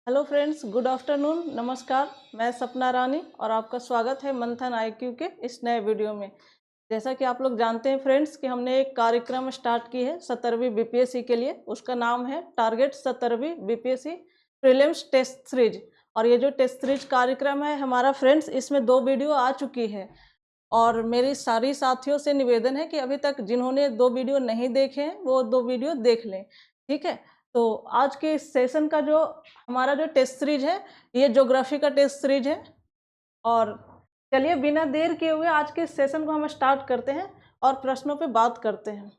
Hello friends, good afternoon, नमस्कार। मैं सपना रानी और आपका स्वागत है मंथन आईक्यू के इस नए वीडियो में। जैसा कि आप लोग जानते हैं फ्रेंड्स कि हमने एक कार्यक्रम स्टार्ट की है 17वीं बीपीएससी के लिए। उसका नाम है टारगेट 17वीं बीपीएससी प्रीलिम्स टेस्ट सीरीज। और ये जो टेस्ट सीरीज कार्यक्रम है हमारा फ्रेंड्स, इसमें 2 वीडियो आ चुकी है। और मेरी सारी साथियों से निवेदन है कि अभी तक जिन्होंने 2 वीडियो नहीं देखे हैं वो 2 वीडियो देख लें, ठीक है। तो आज के इस सेशन का जो हमारा जो टेस्ट सीरीज है, ये ज्योग्राफी का टेस्ट सीरीज है। और चलिए बिना देर किए हुए आज के इस सेशन को हम स्टार्ट करते हैं और प्रश्नों पे बात करते हैं।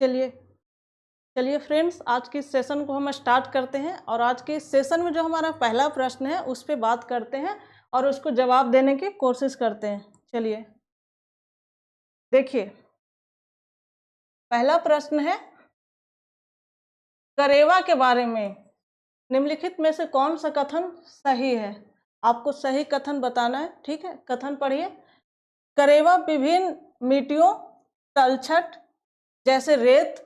चलिए चलिए फ्रेंड्स, आज के इस सेशन को हम स्टार्ट करते हैं। और आज के इस सेशन में जो हमारा पहला प्रश्न है उस पर बात करते हैं और उसको जवाब देने की कोशिश करते हैं। चलिए देखिए, पहला प्रश्न है करेवा के बारे में निम्नलिखित में से कौन सा कथन सही है। आपको सही कथन बताना है, ठीक है। कथन पढ़िए। करेवा विभिन्न मिट्टियों तलछट जैसे रेत,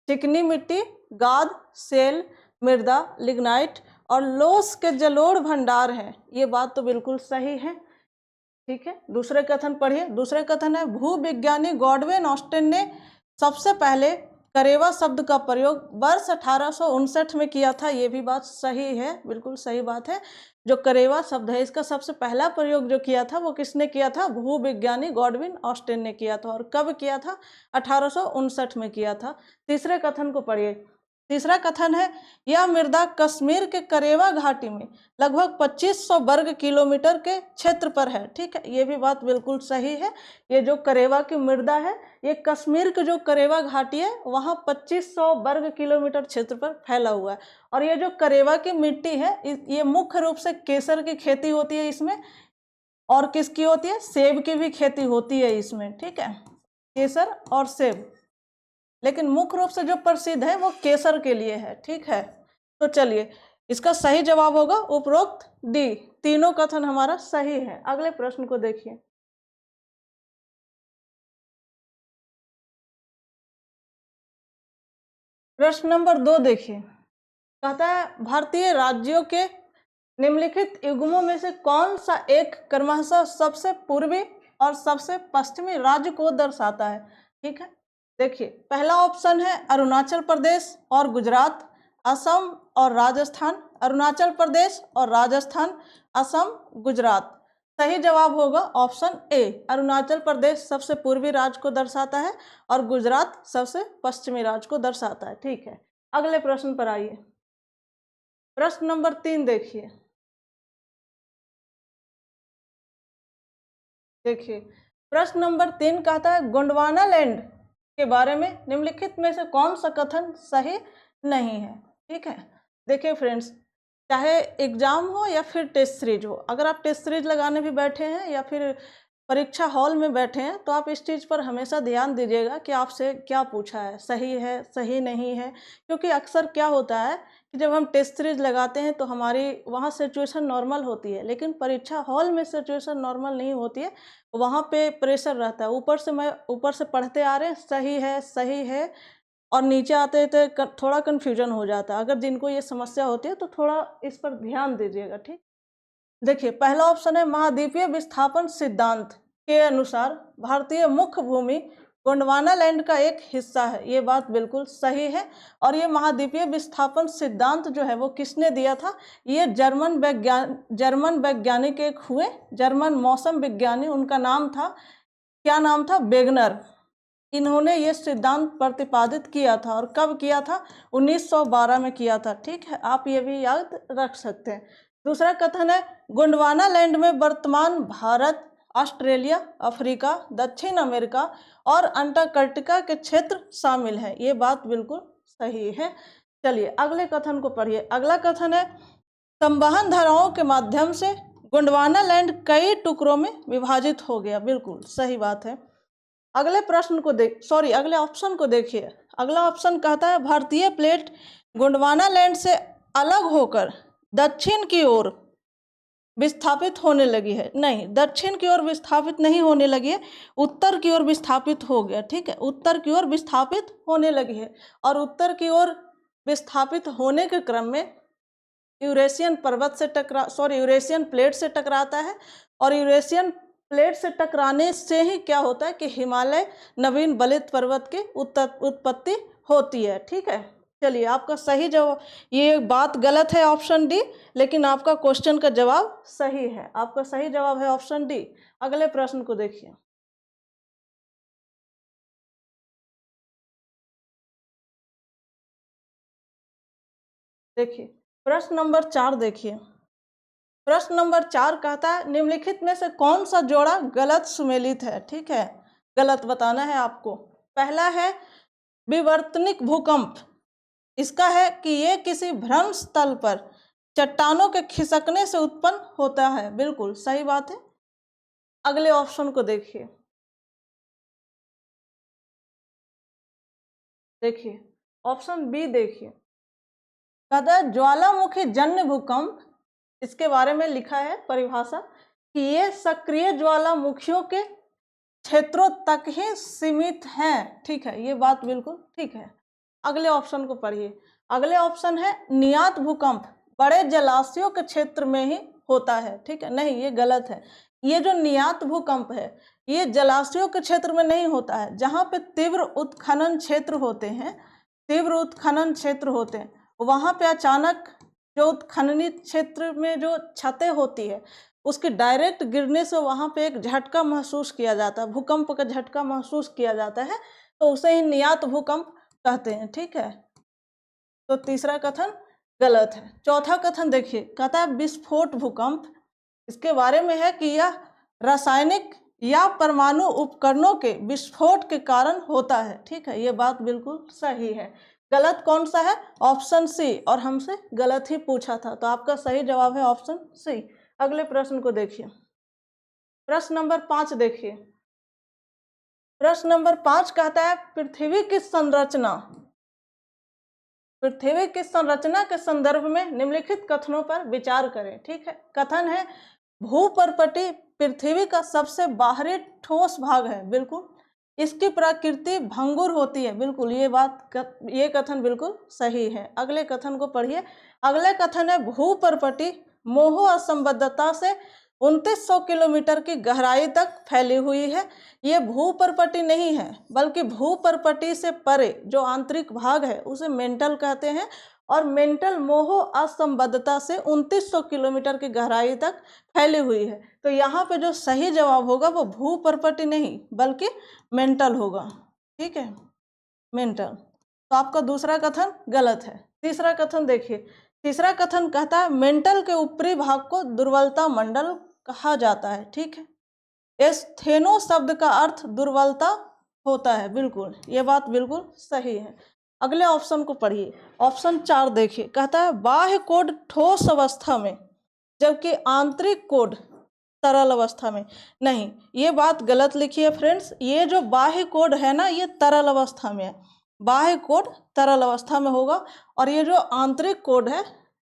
चिकनी मिट्टी, गाद, सेल, मृदा, लिग्नाइट और लोस के जलोढ़ भंडार है। ये बात तो बिल्कुल सही है, ठीक है। दूसरे कथन पढ़िए। दूसरे कथन है भूविज्ञानी गॉडविन ऑस्टिन ने सबसे पहले करेवा शब्द का प्रयोग वर्ष 1859 में किया था। ये भी बात सही है, बिल्कुल सही बात है। जो करेवा शब्द है इसका सबसे पहला प्रयोग जो किया था वो किसने किया था? भूविज्ञानी गॉडविन ऑस्टिन ने किया था। और कब किया था? 1859 में किया था। तीसरे कथन को पढ़िए। तीसरा कथन है यह मृदा कश्मीर के करेवा घाटी में लगभग 2500 वर्ग किलोमीटर के क्षेत्र पर है, ठीक है। ये भी बात बिल्कुल सही है। ये जो करेवा की मृदा है ये कश्मीर के जो करेवा घाटी है वहाँ 2500 वर्ग किलोमीटर क्षेत्र पर फैला हुआ है। और ये जो करेवा की मिट्टी है ये मुख्य रूप से केसर की खेती होती है इसमें। और किसकी होती है? सेब की भी खेती होती है इसमें, ठीक है। केसर और सेब, लेकिन मुख्य रूप से जो प्रसिद्ध है वो केसर के लिए है, ठीक है। तो चलिए, इसका सही जवाब होगा उपरोक्त डी। तीनों कथन हमारा सही है। अगले प्रश्न को देखिए। प्रश्न नंबर 2 देखिए। कहता है भारतीय राज्यों के निम्नलिखित युग्मों में से कौन सा एक क्रमशः सबसे पूर्वी और सबसे पश्चिमी राज्य को दर्शाता है, ठीक है। देखिए, पहला ऑप्शन है अरुणाचल प्रदेश और गुजरात, असम और राजस्थान। अरुणाचल प्रदेश और राजस्थान, असम, गुजरात। सही जवाब होगा ऑप्शन ए। अरुणाचल प्रदेश सबसे पूर्वी राज्य को दर्शाता है और गुजरात सबसे पश्चिमी राज्य को दर्शाता है, ठीक है। अगले प्रश्न पर आइए। प्रश्न नंबर 3 देखिए। देखिए, प्रश्न नंबर 3 कहता है गोंडवाना लैंड के बारे में निम्नलिखित में से कौन सा कथन सही नहीं है, ठीक है। देखिए फ्रेंड्स, चाहे एग्जाम हो या फिर टेस्ट सीरीज हो, अगर आप टेस्ट सीरीज लगाने भी बैठे हैं या फिर परीक्षा हॉल में बैठे हैं तो आप इस चीज़ पर हमेशा ध्यान दीजिएगा कि आपसे क्या पूछा है, सही है, सही नहीं है। क्योंकि अक्सर क्या होता है कि जब हम टेस्ट सीरीज लगाते हैं तो हमारी वहाँ सिचुएशन नॉर्मल होती है, लेकिन परीक्षा हॉल में सिचुएशन नॉर्मल नहीं होती है। वहाँ पे प्रेशर रहता है। ऊपर से पढ़ते आ रहे हैं सही है, और नीचे आते थे थोड़ा कन्फ्यूजन हो जाता है। अगर जिनको ये समस्या होती है तो थोड़ा इस पर ध्यान दीजिएगा, ठीक। देखिए, पहला ऑप्शन है महाद्वीपीय विस्थापन सिद्धांत के अनुसार भारतीय मुख्य भूमि गोंडवाना लैंड का एक हिस्सा है। ये बात बिल्कुल सही है। और ये महाद्वीपीय विस्थापन सिद्धांत जो है वो किसने दिया था? ये जर्मन वैज्ञानिक एक हुए, जर्मन मौसम विज्ञानी। उनका नाम था, क्या नाम था? वेगनर। इन्होंने ये सिद्धांत प्रतिपादित किया था। और कब किया था? 1912 में किया था, ठीक है। आप ये भी याद रख सकते हैं। दूसरा कथन है गोंडवाना लैंड में वर्तमान भारत ऑस्ट्रेलिया, अफ्रीका, दक्षिण अमेरिका और अंटार्कटिका के क्षेत्र शामिल हैं। ये बात बिल्कुल सही है। चलिए अगले कथन को पढ़िए। अगला कथन है संवहन धाराओं के माध्यम से गोंडवाना लैंड कई टुकड़ों में विभाजित हो गया। बिल्कुल सही बात है। अगले प्रश्न को अगले ऑप्शन को देखिए। अगला ऑप्शन कहता है भारतीय प्लेट गोंडवाना लैंड से अलग होकर दक्षिण की ओर विस्थापित होने लगी है। नहीं, दक्षिण की ओर विस्थापित नहीं होने लगी है, उत्तर की ओर विस्थापित हो गया। ठीक है, उत्तर की ओर विस्थापित होने लगी है और उत्तर की ओर विस्थापित होने के क्रम में यूरेशियन प्लेट से टकराता है और यूरेशियन प्लेट से टकराने से ही क्या होता है कि हिमालय नवीन बलित पर्वत की उत्पत्ति होती है। ठीक है, चलिए आपका सही जवाब, ये बात गलत है ऑप्शन डी, लेकिन आपका क्वेश्चन का जवाब सही है। आपका सही जवाब है ऑप्शन डी। अगले प्रश्न को देखिए। देखिए प्रश्न नंबर 4 देखिए। प्रश्न नंबर 4 कहता है निम्नलिखित में से कौन सा जोड़ा गलत सुमेलित है। ठीक है, गलत बताना है आपको। पहला है विवर्तनिक भूकंप, इसका है कि ये किसी भ्रंश तल पर चट्टानों के खिसकने से उत्पन्न होता है। बिल्कुल सही बात है। अगले ऑप्शन को देखिए। देखिए ऑप्शन बी देखिए, कहता है ज्वालामुखी जन्य भूकंप, इसके बारे में लिखा है परिभाषा कि ये सक्रिय ज्वालामुखियों के क्षेत्रों तक ही सीमित हैं। ठीक है, ये बात बिल्कुल ठीक है। अगले ऑप्शन को पढ़िए। अगले ऑप्शन है नियत भूकंप बड़े जलाशयों के क्षेत्र में ही होता है। ठीक है, नहीं ये गलत है। ये जो नियत भूकंप है ये जलाशयों के क्षेत्र में नहीं होता है। जहाँ पे तीव्र उत्खनन क्षेत्र होते हैं, वहाँ पे अचानक जो उत्खननित क्षेत्र में जो छतें होती है उसके डायरेक्ट गिरने से वहाँ पे एक झटका महसूस किया जाता है, भूकंप का झटका महसूस किया जाता है, तो उसे ही नियत भूकंप कहते हैं। ठीक है, तो तीसरा कथन गलत है। चौथा कथन देखिए, कहता है विस्फोट भूकंप, इसके बारे में है कि यह रासायनिक या परमाणु उपकरणों के विस्फोट के कारण होता है। ठीक है, ये बात बिल्कुल सही है। गलत कौन सा है? ऑप्शन सी, और हमसे गलत ही पूछा था, तो आपका सही जवाब है ऑप्शन सी। अगले प्रश्न को देखिए। प्रश्न नंबर 5 देखिए। प्रश्न नंबर 5 कहता है पृथ्वी की संरचना के संदर्भ में निम्नलिखित कथनों पर विचार करें। ठीक है, कथन है भूपर्पटी पृथ्वी का सबसे बाहरी ठोस भाग है। बिल्कुल, इसकी प्रकृति भंगुर होती है। बिल्कुल, ये कथन बिल्कुल सही है। अगले कथन को पढ़िए। अगले कथन है भूपर्पटी मोह असंबद्धता से 2900 किलोमीटर की गहराई तक फैली हुई है। ये भूपर्पटी नहीं है, बल्कि भूपर्पटी से परे जो आंतरिक भाग है उसे मेंटल कहते हैं, और मेंटल मोह असंबद्धता से 2900 किलोमीटर की गहराई तक फैली हुई है। तो यहाँ पे जो सही जवाब होगा वो भूपर्पटी नहीं बल्कि मेंटल होगा। ठीक है, मेंटल। तो आपका दूसरा कथन गलत है। तीसरा कथन देखिए। तीसरा कथन कहता है मेंटल के ऊपरी भाग को दुर्बलता मंडल कहा जाता है। ठीक है, एस्थेनो शब्द का अर्थ दुर्बलता होता है। बिल्कुल, ये बात बिल्कुल सही है। अगले ऑप्शन को पढ़िए। ऑप्शन 4 देखिए, कहता है बाह्य कोड ठोस अवस्था में जबकि आंतरिक कोड तरल अवस्था में। नहीं, ये बात गलत लिखी है फ्रेंड्स। ये जो बाह्य कोड है ना, ये तरल अवस्था में है। बाह्य कोड तरल अवस्था में होगा और ये जो आंतरिक कोड है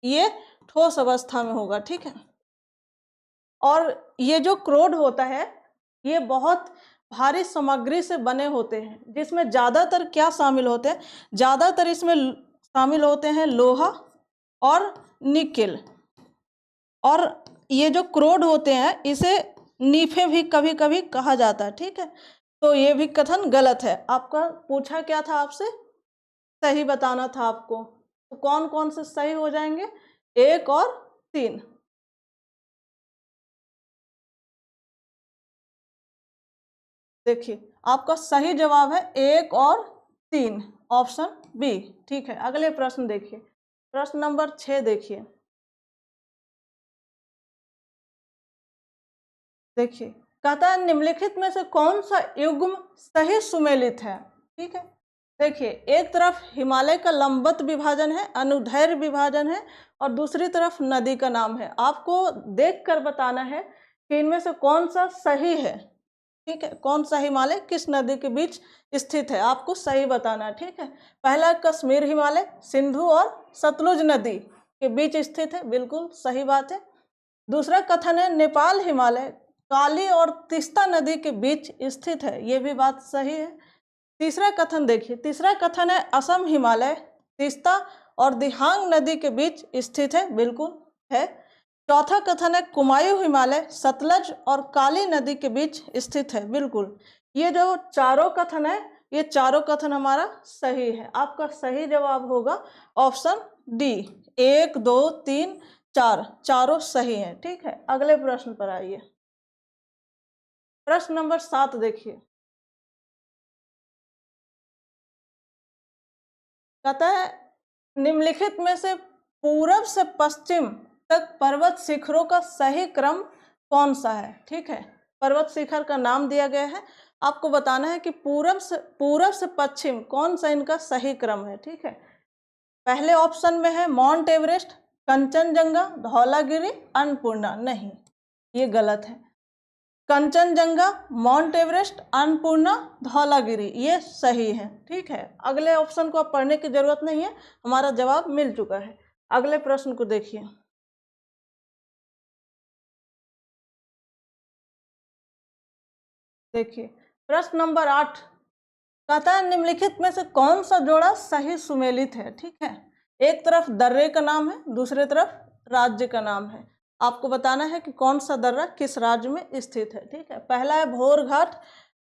ये ठोस अवस्था में होगा। ठीक है, और ये जो क्रोड होता है ये बहुत भारी सामग्री से बने होते हैं, जिसमें ज़्यादातर क्या शामिल होते हैं? ज़्यादातर इसमें शामिल होते हैं लोहा और निकेल। और ये जो क्रोड होते हैं इसे नीफे भी कभी कभी कहा जाता है। ठीक है, तो ये भी कथन गलत है। आपका पूछा क्या था आपसे? सही बताना था आपको। तो कौन कौन से सही हो जाएंगे? 1 और 3। देखिए आपका सही जवाब है 1 और 3, ऑप्शन बी। ठीक है, अगले प्रश्न देखिए। प्रश्न नंबर 6 देखिए। देखिए कहता है निम्नलिखित में से कौन सा युग्म सही सुमेलित है। ठीक है, देखिए एक तरफ हिमालय का लंबवत विभाजन है, अनुदैर्घ्य विभाजन है, और दूसरी तरफ नदी का नाम है। आपको देखकर बताना है कि इनमें से कौन सा सही है। ठीक है, कौन सा हिमालय किस नदी के बीच स्थित है, आपको सही बताना है। ठीक है, पहला कश्मीर हिमालय सिंधु और सतलुज नदी के बीच स्थित है, बिल्कुल सही बात है। दूसरा कथन है नेपाल हिमालय काली और तीस्ता नदी के बीच स्थित है, ये भी बात सही है। तीसरा कथन देखिए, तीसरा कथन है असम हिमालय तीस्ता और दिहांग नदी के बीच स्थित है, बिल्कुल है। चौथा कथन है कुमायूं हिमालय सतलज और काली नदी के बीच स्थित है, बिल्कुल। ये जो चारों कथन है, ये चारों कथन हमारा सही है। आपका सही जवाब होगा ऑप्शन डी, 1 2 3 4 चारों सही हैं। ठीक है, अगले प्रश्न पर आइए। प्रश्न नंबर 7 देखिए, कहता है निम्नलिखित में से पूरब से पश्चिम तक पर्वत शिखरों का सही क्रम कौन सा है। ठीक है, पर्वत शिखर का नाम दिया गया है, आपको बताना है कि पूरब से पश्चिम कौन सा इनका सही क्रम है। ठीक है, पहले ऑप्शन में है माउंट एवरेस्ट, कंचनजंगा, धौलागिरी, अन्नपूर्णा। नहीं, ये गलत है। कंचनजंगा, माउंट एवरेस्ट, अन्नपूर्णा, धौलागिरी, ये सही है। ठीक है, अगले ऑप्शन को आप पढ़ने की जरूरत नहीं है, हमारा जवाब मिल चुका है। अगले प्रश्न को देखिए, देखिए प्रश्न नंबर 8 कहता है निम्नलिखित में से कौन सा जोड़ा सही सुमेलित है। ठीक है, एक तरफ दर्रे का नाम है, दूसरे तरफ राज्य का नाम है। आपको बताना है कि कौन सा दर्रा किस राज्य में स्थित है। ठीक है, पहला है भोर घाट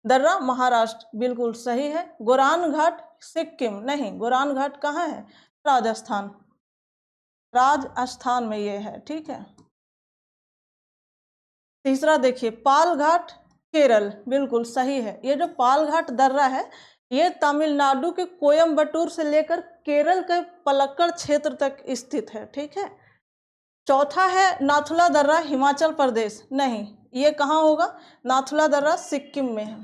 दर्रा महाराष्ट्र, बिल्कुल सही है। गोरान घाट सिक्किम, नहीं, गोरान घाट कहाँ है, राजस्थान, राजस्थान में ये है। ठीक है, तीसरा देखिए पाल घाट केरल, बिल्कुल सही है। ये जो पाल घाट दर्रा है ये तमिलनाडु के कोयम्बटूर से लेकर केरल के पलक्कड़ क्षेत्र तक स्थित है। ठीक है, चौथा है नाथुला दर्रा हिमाचल प्रदेश, नहीं, ये कहाँ होगा, नाथुला दर्रा सिक्किम में है।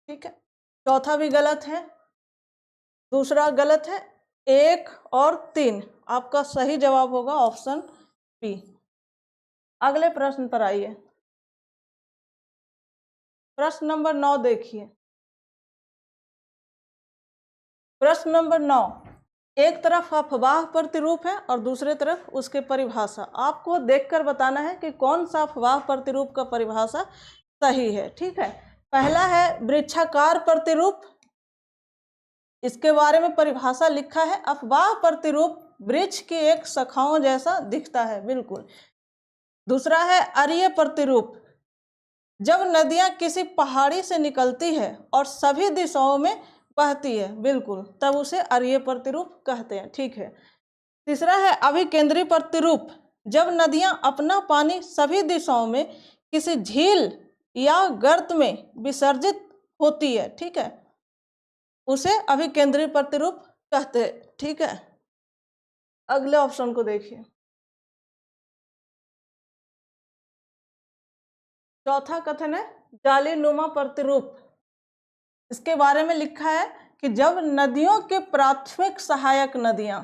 ठीक है, चौथा भी गलत है, दूसरा गलत है, 1 और 3 आपका सही जवाब होगा ऑप्शन बी। अगले प्रश्न पर आइए, प्रश्न नंबर 9 देखिए। प्रश्न नंबर 9, एक तरफ अफवाह प्रतिरूप है और दूसरे तरफ उसके परिभाषा। आपको देखकर बताना है कि कौन सा अफवाह प्रतिरूप का परिभाषा सही है। ठीक है, पहला है वृक्षाकार प्रतिरूप, इसके बारे में परिभाषा लिखा है अफवाह प्रतिरूप वृक्ष की एक शाखाओं जैसा दिखता है, बिल्कुल। दूसरा है अरीय प्रतिरूप, जब नदियां किसी पहाड़ी से निकलती है और सभी दिशाओं में बहती है, बिल्कुल, तब उसे अरीय प्रतिरूप कहते हैं। ठीक है, तीसरा है अभिकेंद्री प्रतिरूप, जब नदियां अपना पानी सभी दिशाओं में किसी झील या गर्त में विसर्जित होती है। ठीक है, उसे अभिकेंद्री प्रतिरूप कहते हैं। ठीक है, अगले ऑप्शन को देखिए, चौथा कथन है जालीनुमा प्रतिरूप, इसके बारे में लिखा है कि जब नदियों के प्राथमिक सहायक नदियां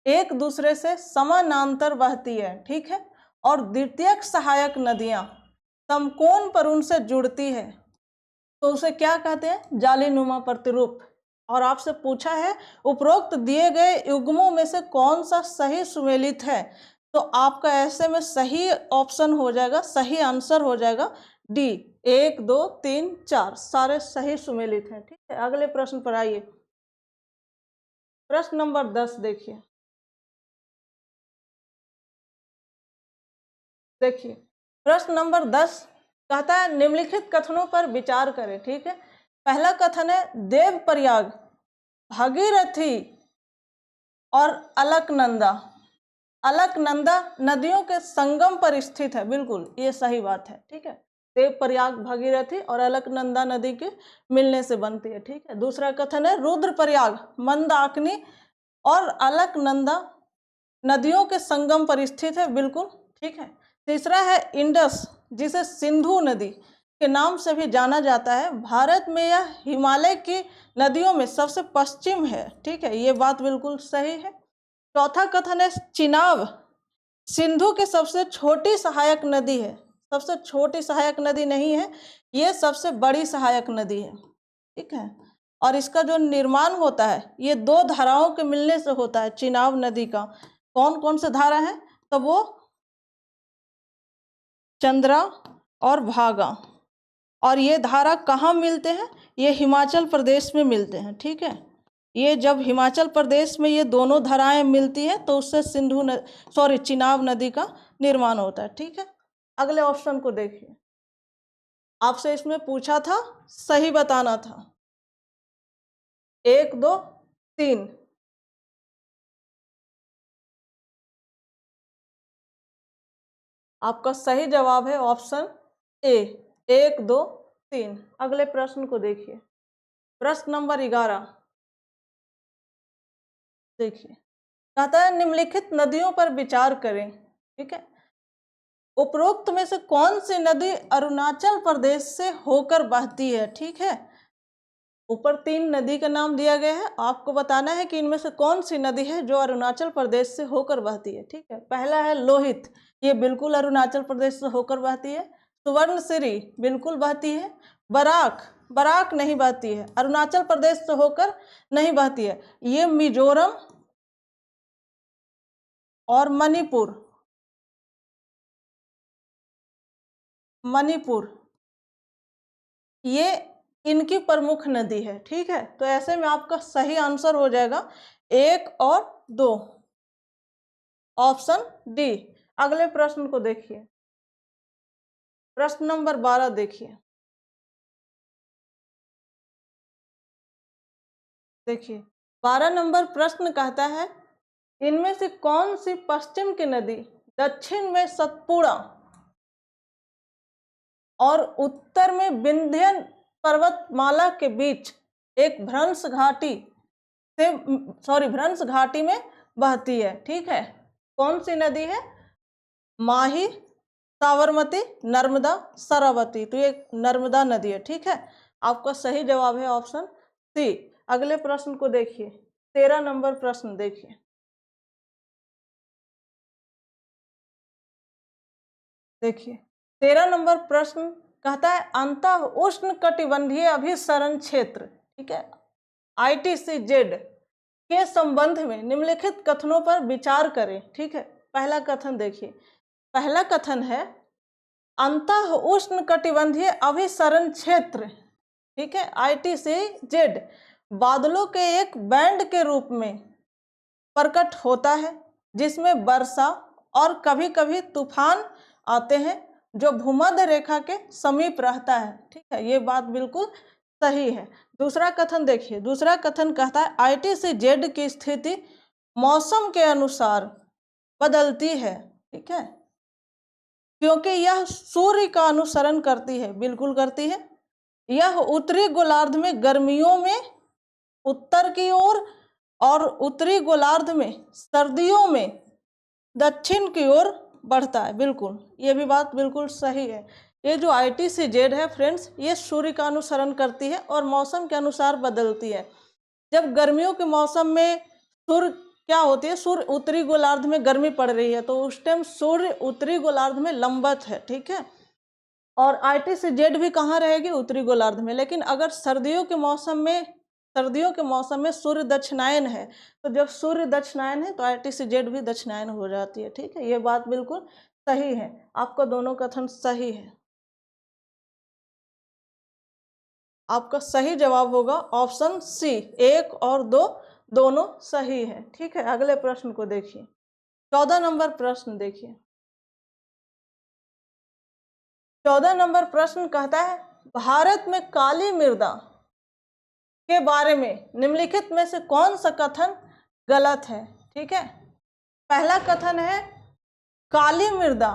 एक दूसरे से समानांतर बहती है, ठीक है, और द्वितीयक सहायक नदियां समकोण पर उनसे जुड़ती है, तो उसे क्या कहते हैं, जालीनुमा प्रतिरूप। और आपसे पूछा है उपरोक्त दिए गए युग्मों में से कौन सा सही सुमेलित है, तो आपका ऐसे में सही ऑप्शन हो जाएगा, सही आंसर हो जाएगा डी, 1 2 3 4 सारे सही सुमेलित हैं। ठीक है, अगले प्रश्न पर आइए, प्रश्न नंबर 10 देखिए। देखिए प्रश्न नंबर 10 कहता है निम्नलिखित कथनों पर विचार करें। ठीक है, पहला कथन है देवप्रयाग भागीरथी और अलकनंदा, अलकनंदा नदियों के संगम पर स्थित है, बिल्कुल ये सही बात है। ठीक है, देवप्रयाग भागीरथी और अलकनंदा नदी के मिलने से बनती है। ठीक है, दूसरा कथन है रुद्रप्रयाग मंदाकिनी और अलकनंदा नदियों के संगम पर स्थित है, बिल्कुल ठीक है। तीसरा है इंडस, जिसे सिंधु नदी के नाम से भी जाना जाता है। भारत में यह हिमालय की नदियों में सबसे पश्चिम है। ठीक है, ये बात बिल्कुल सही है। चौथा कथन है चिनाब सिंधु की सबसे छोटी सहायक नदी है। सबसे छोटी सहायक नदी नहीं है, ये सबसे बड़ी सहायक नदी है। ठीक है, और इसका जो निर्माण होता है ये दो धाराओं के मिलने से होता है। चिनाब नदी का कौन कौन से धारा है? तो वो चंद्रा और भागा। और ये धारा कहाँ मिलते हैं? ये हिमाचल प्रदेश में मिलते हैं। ठीक है, ये जब हिमाचल प्रदेश में ये दोनों धाराएं मिलती है तो उससे चिनाब नदी का निर्माण होता है। ठीक है, अगले ऑप्शन को देखिए। आपसे इसमें पूछा था, सही बताना था। 1 2 3। आपका सही जवाब है ऑप्शन ए, 1 2 3। अगले प्रश्न को देखिए, प्रश्न नंबर 11 देखिए। कहता है निम्नलिखित नदियों पर विचार करें। ठीक है, उपरोक्त में से कौन सी नदी अरुणाचल प्रदेश से होकर बहती है? ठीक है, ऊपर 3 नदी का नाम दिया गया है, आपको बताना है कि इनमें से कौन सी नदी है जो अरुणाचल प्रदेश से होकर बहती है। ठीक है, पहला है लोहित, ये बिल्कुल अरुणाचल प्रदेश से होकर बहती है। सुवर्णसिरी बिल्कुल बहती है। बराक, बराक नहीं बहती है, अरुणाचल प्रदेश से होकर नहीं बहती है। ये मिजोरम और मणिपुर, मणिपुर ये इनकी प्रमुख नदी है। ठीक है, तो ऐसे में आपका सही आंसर हो जाएगा 1 और 2, ऑप्शन डी। अगले प्रश्न को देखिए, प्रश्न नंबर 12 देखिए। देखिए 12 नंबर प्रश्न कहता है इनमें से कौन सी पश्चिम की नदी दक्षिण में सतपुड़ा और उत्तर में विंध्य पर्वतमाला के बीच एक भ्रंश घाटी में बहती है? ठीक है, कौन सी नदी है? माही, साबरमती, नर्मदा, शरावती। तो ये नर्मदा नदी है। ठीक है, आपका सही जवाब है ऑप्शन सी। अगले प्रश्न को देखिए, 13 नंबर प्रश्न देखिए। देखिए 13 नंबर प्रश्न कहता है अंतः उष्ण कटिबंधीय अभिसरण क्षेत्र, ठीक है, ITCZ के संबंध में निम्नलिखित कथनों पर विचार करें। ठीक है, पहला कथन देखिए, पहला कथन है अंतः उष्ण कटिबंधीय अभिसरण क्षेत्र, ठीक है, ITCZ बादलों के एक बैंड के रूप में प्रकट होता है जिसमें वर्षा और कभी कभी तूफान आते हैं जो भूमध्य रेखा के समीप रहता है। ठीक है, ये बात बिल्कुल सही है। दूसरा कथन देखिए, दूसरा कथन कहता है ITCZ की स्थिति मौसम के अनुसार बदलती है। ठीक है, क्योंकि यह सूर्य का अनुसरण करती है, बिल्कुल करती है। यह उत्तरी गोलार्ध में गर्मियों में उत्तर की ओर और उत्तरी गोलार्ध में सर्दियों में दक्षिण की ओर बढ़ता है। बिल्कुल, ये भी बात बिल्कुल सही है। ये जो ITCZ है फ्रेंड्स, ये सूर्य का अनुसरण करती है और मौसम के अनुसार बदलती है। जब गर्मियों के मौसम में सूर्य क्या होती है, सूर्य उत्तरी गोलार्ध में गर्मी पड़ रही है तो उस टाइम सूर्य उत्तरी गोलार्ध में लंबवत है। ठीक है, और ITCZ भी कहाँ रहेगी? उत्तरी गोलार्ध में। लेकिन अगर सर्दियों के मौसम में सूर्य दक्षिणायन है, तो जब सूर्य दक्षिणायन है तो ITCZ भी दक्षिणायन हो जाती है। ठीक है, ये बात बिल्कुल सही है, आपका दोनों कथन सही है। आपका सही जवाब होगा ऑप्शन सी, 1 और 2 दोनों सही है। ठीक है, अगले प्रश्न को देखिए, 14 नंबर प्रश्न देखिए। 14 नंबर प्रश्न कहता है भारत में काली मृदा के बारे में निम्नलिखित में से कौन सा कथन गलत है? ठीक है, पहला कथन है काली मृदा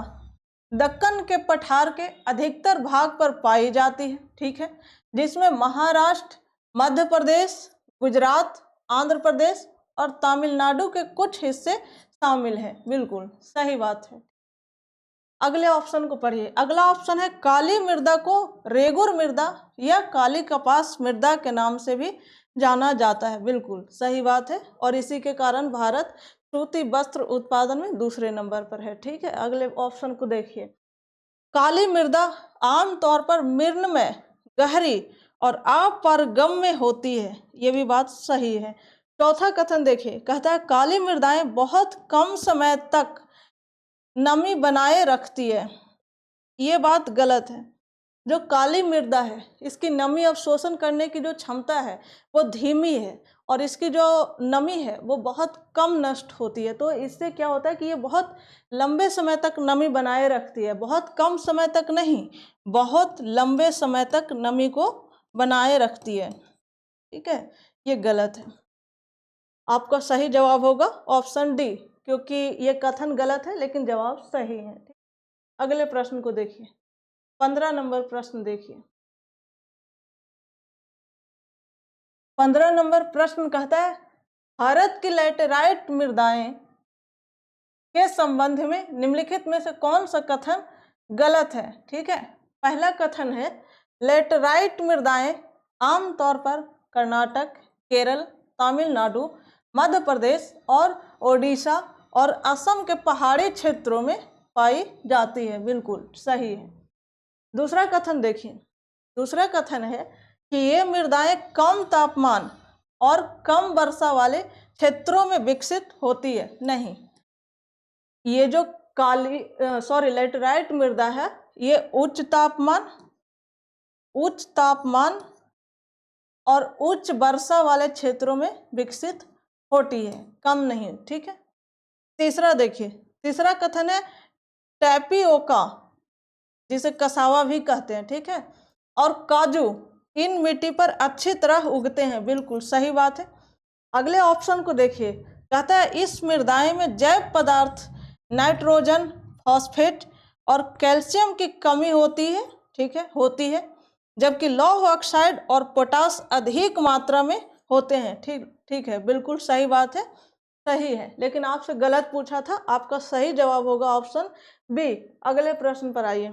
दक्कन के पठार के अधिकतर भाग पर पाई जाती है। ठीक है, जिसमें महाराष्ट्र, मध्य प्रदेश, गुजरात, आंध्र प्रदेश और तमिलनाडु के कुछ हिस्से शामिल हैं। बिल्कुल सही बात है। अगले ऑप्शन को पढ़िए। अगला ऑप्शन है काली मृदा को रेगुर मृदा या काली कपास मृदा के नाम से भी जाना जाता है। बिल्कुल सही बात है, और इसी के कारण भारत सूती वस्त्र उत्पादन में दूसरे नंबर पर है। ठीक है, अगले ऑप्शन को देखिए। काली मृदा आमतौर पर मिर्न में गहरी और अपारगम्य होती है, ये भी बात सही है। चौथा कथन देखिए, कहता है काली मृदाएं बहुत कम समय तक नमी बनाए रखती है, ये बात गलत है। जो काली मृदा है इसकी नमी अवशोषण करने की जो क्षमता है वो धीमी है, और इसकी जो नमी है वो बहुत कम नष्ट होती है। तो इससे क्या होता है कि ये बहुत लंबे समय तक नमी बनाए रखती है, बहुत कम समय तक नहीं, बहुत लंबे समय तक नमी को बनाए रखती है। ठीक है, ये गलत है। आपका सही जवाब होगा ऑप्शन डी, क्योंकि ये कथन गलत है लेकिन जवाब सही है। अगले प्रश्न को देखिए, 15 नंबर प्रश्न देखिए। 15 नंबर प्रश्न कहता है भारत की लैटेराइट मृदाएं के संबंध में निम्नलिखित में से कौन सा कथन गलत है। ठीक है, पहला कथन है लैटेराइट मृदाएं आमतौर पर कर्नाटक, केरल, तमिलनाडु, मध्य प्रदेश और ओडिशा और असम के पहाड़ी क्षेत्रों में पाई जाती है। बिल्कुल सही है। दूसरा कथन देखिए, दूसरा कथन है कि ये मृदाएं कम तापमान और कम वर्षा वाले क्षेत्रों में विकसित होती है। नहीं, ये जो लैटेराइट मृदा है ये उच्च तापमान और उच्च वर्षा वाले क्षेत्रों में विकसित होती है, कम नहीं। ठीक है, तीसरा देखिए, तीसरा कथन है टैपियोका, जिसे कसावा भी कहते हैं, ठीक है, और काजू इन मिट्टी पर अच्छी तरह उगते हैं। बिल्कुल सही बात है। अगले ऑप्शन को देखिए, कहता है इस मृदाएं में जैव पदार्थ नाइट्रोजन, फॉस्फेट और कैल्शियम की कमी होती है। ठीक है, होती है, जबकि लौह ऑक्साइड और पोटास अधिक मात्रा में होते हैं। ठीक है, बिल्कुल सही बात है, सही है, लेकिन आपसे गलत पूछा था। आपका सही जवाब होगा ऑप्शन बी। अगले प्रश्न पर आइए,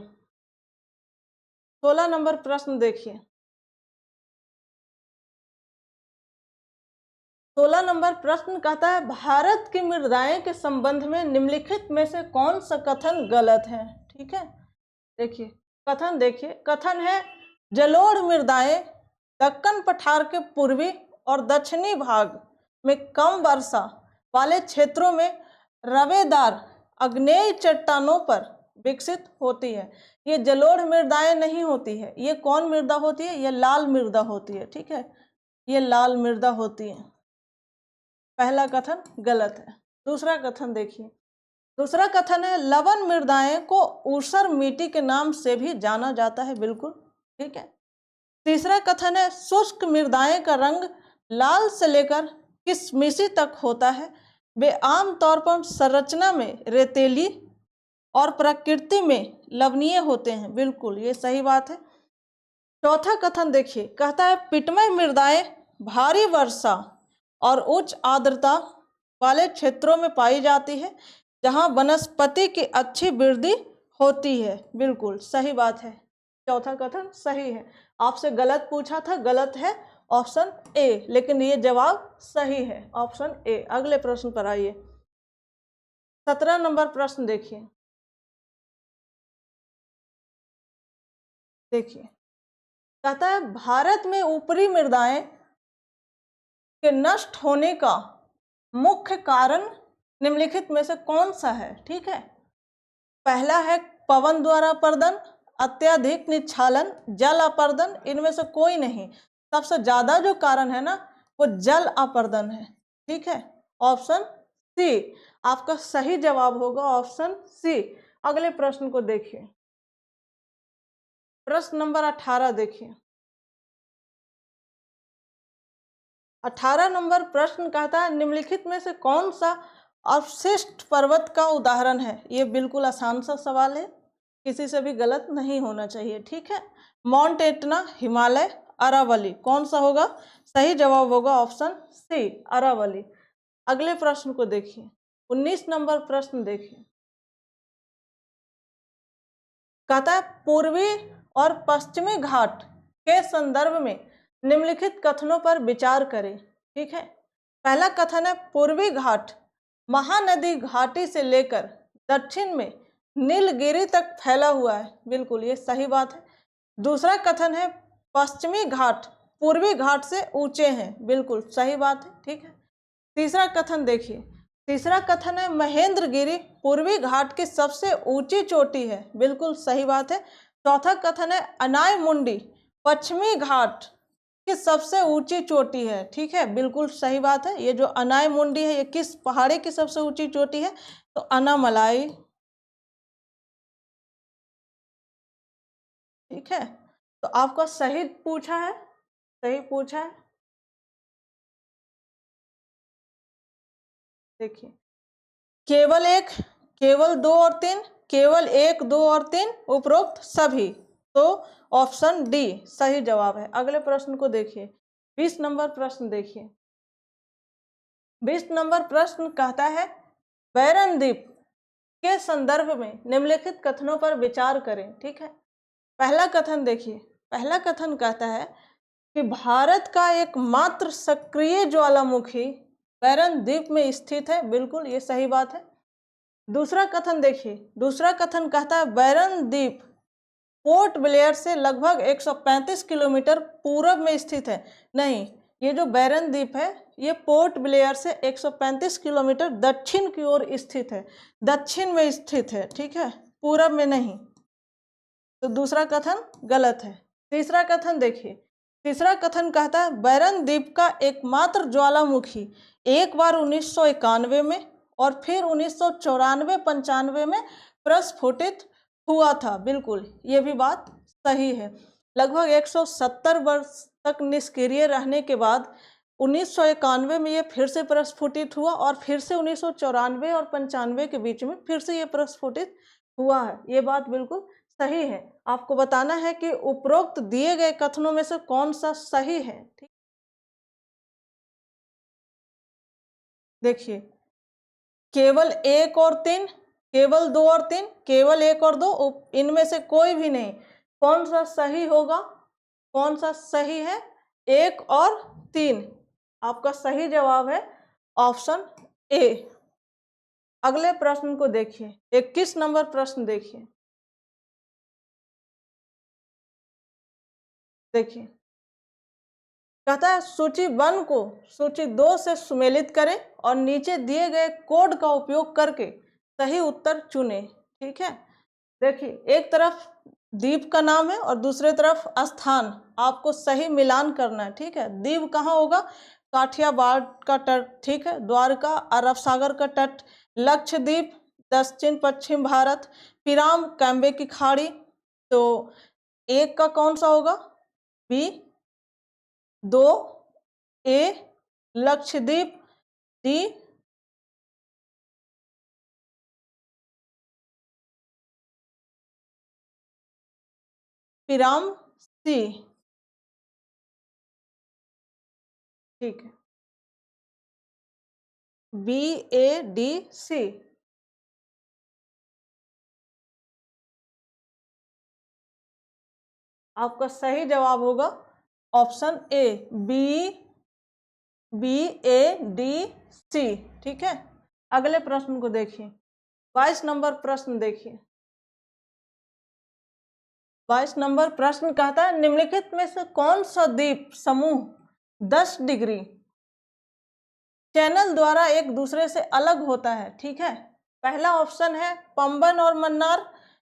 16 नंबर प्रश्न देखिए। 16 नंबर प्रश्न कहता है भारत की मृदाएं के संबंध में निम्नलिखित में से कौन सा कथन गलत है। ठीक है, देखिए कथन, देखिए कथन है जलोढ़ मृदाएं दक्कन पठार के पूर्वी और दक्षिणी भाग में कम वर्षा वाले क्षेत्रों में रवेदार आग्नेय चट्टानों पर विकसित होती है। ये जलोढ़ मृदाएं नहीं होती है। ये कौन मृदा होती है? ये लाल मृदा होती है। ठीक है, ये लाल मृदा होती है। पहला कथन गलत है। दूसरा कथन देखिए, दूसरा कथन है लवण मृदाएं को ऊसर मिट्टी के नाम से भी जाना जाता है। बिल्कुल ठीक है। तीसरा कथन है शुष्क मृदाएं का रंग लाल से लेकर किशमिशी तक होता है। वे आमतौर पर संरचना में रेतीली और प्रकृति में लवणीय होते हैं। बिल्कुल ये सही बात है। चौथा कथन देखिए, कहता है पिटमय मृदाएं भारी वर्षा और उच्च आर्द्रता वाले क्षेत्रों में पाई जाती है, जहां वनस्पति की अच्छी वृद्धि होती है। बिल्कुल सही बात है, चौथा कथन सही है। आपसे गलत पूछा था, गलत है ऑप्शन ए, लेकिन ये जवाब सही है ऑप्शन ए। अगले प्रश्न पर आइए, 17 नंबर प्रश्न देखिए। देखिए कहता है भारत में ऊपरी मृदाएं के नष्ट होने का मुख्य कारण निम्नलिखित में से कौन सा है। ठीक है, पहला है पवन द्वारा अपर्दन, अत्यधिक निच्छालन, जल अपर्दन। इनमें से कोई नहीं। सबसे ज्यादा जो कारण है ना वो जल अपर्दन है। ठीक है, ऑप्शन सी आपका सही जवाब होगा, ऑप्शन सी। अगले प्रश्न को देखिए, प्रश्न नंबर 18 देखिए। 18 नंबर प्रश्न कहता है निम्नलिखित में से कौन सा अवशिष्ट पर्वत का उदाहरण है। ये बिल्कुल आसान सा सवाल है, किसी से भी गलत नहीं होना चाहिए। ठीक है, माउंट एटना, हिमालय, अरावली, कौन सा होगा? सही जवाब होगा ऑप्शन सी, अरावली। अगले प्रश्न को देखिए, 19 नंबर प्रश्न देखिए। कहता है पूर्वी और पश्चिमी घाट के संदर्भ में निम्नलिखित कथनों पर विचार करें। ठीक है, पहला कथन है पूर्वी घाट महानदी घाटी से लेकर दक्षिण में नीलगिरी तक फैला हुआ है। बिल्कुल ये सही बात है। दूसरा कथन है पश्चिमी घाट पूर्वी घाट से ऊंचे हैं। बिल्कुल सही बात है। ठीक है, तीसरा कथन देखिए, तीसरा कथन है महेंद्रगिरी पूर्वी घाट की सबसे ऊंची चोटी है। बिल्कुल सही बात है। चौथा कथन है अनाय मुंडी पश्चिमी घाट की सबसे ऊंची चोटी है। ठीक है, बिल्कुल सही बात है। ये जो अनाय मुंडी है ये किस पहाड़ी की सबसे ऊंची चोटी है? तो अनामलाई। ठीक है, तो आपका सही पूछा है, सही पूछा है। देखिए, केवल एक, केवल दो और तीन, केवल एक, दो और तीन, उपरोक्त सभी। तो ऑप्शन डी सही जवाब है। अगले प्रश्न को देखिए, 20 नंबर प्रश्न देखिए। 20 नंबर प्रश्न कहता है बैरन द्वीप के संदर्भ में निम्नलिखित कथनों पर विचार करें। ठीक है, पहला कथन देखिए, पहला कथन कहता है कि भारत का एकमात्र सक्रिय ज्वालामुखी बैरन द्वीप में स्थित है। बिल्कुल ये सही बात है। दूसरा कथन देखिए, दूसरा कथन कहता है बैरन द्वीप पोर्ट ब्लेयर से लगभग 135 किलोमीटर पूर्व में स्थित है। नहीं, ये जो बैरन द्वीप है ये पोर्ट ब्लेयर से 135 किलोमीटर दक्षिण की ओर स्थित है, दक्षिण में स्थित है। ठीक है, पूरब में नहीं। तो दूसरा कथन गलत है। तीसरा कथन देखिए, तीसरा कथन कहता है बैरन द्वीप का एकमात्र ज्वालामुखी एक बार 1991 में और फिर 1994-95 में प्रस्फुटित हुआ था। बिल्कुल ये भी बात सही है। लगभग 170 वर्ष तक निष्क्रिय रहने के बाद 1991 में ये फिर से प्रस्फुटित हुआ और फिर से 1994 और 95 के बीच में फिर से ये प्रस्फुटित हुआ है। ये बात बिल्कुल सही है। आपको बताना है कि उपरोक्त दिए गए कथनों में से कौन सा सही है। ठीक, देखिए, केवल एक और तीन, केवल दो और तीन, केवल एक और दो, इनमें से कोई भी नहीं। कौन सा सही होगा? कौन सा सही है? एक और तीन। आपका सही जवाब है ऑप्शन ए। अगले प्रश्न को देखिए, 21 नंबर प्रश्न देखिए। देखिए, कहता है सूची 1 को सूची 2 से सुमेलित करें और नीचे दिए गए कोड का उपयोग करके सही उत्तर चुनें। ठीक है, देखिए, एक तरफ द्वीप का नाम है और दूसरे तरफ स्थान, आपको सही मिलान करना है। ठीक है, द्वीप कहाँ होगा? काठियावाड़ का तट। ठीक है, द्वारका, अरब सागर का तट, लक्षद्वीप दक्षिण पश्चिम भारत, पिराम कैम्बे की खाड़ी। तो एक का कौन सा होगा? बी। दो ए लक्षद्वीप, डी पिराम, सी। ठीक है, बी ए डी सी। आपका सही जवाब होगा option A, B A D C. ठीक है, अगले प्रश्न को देखिए, 22 नंबर प्रश्न देखिए। 22 नंबर प्रश्न कहता है निम्नलिखित में से कौन सा द्वीप समूह 10 डिग्री चैनल द्वारा एक दूसरे से अलग होता है? ठीक है, पहला ऑप्शन है पंबन और मन्नार,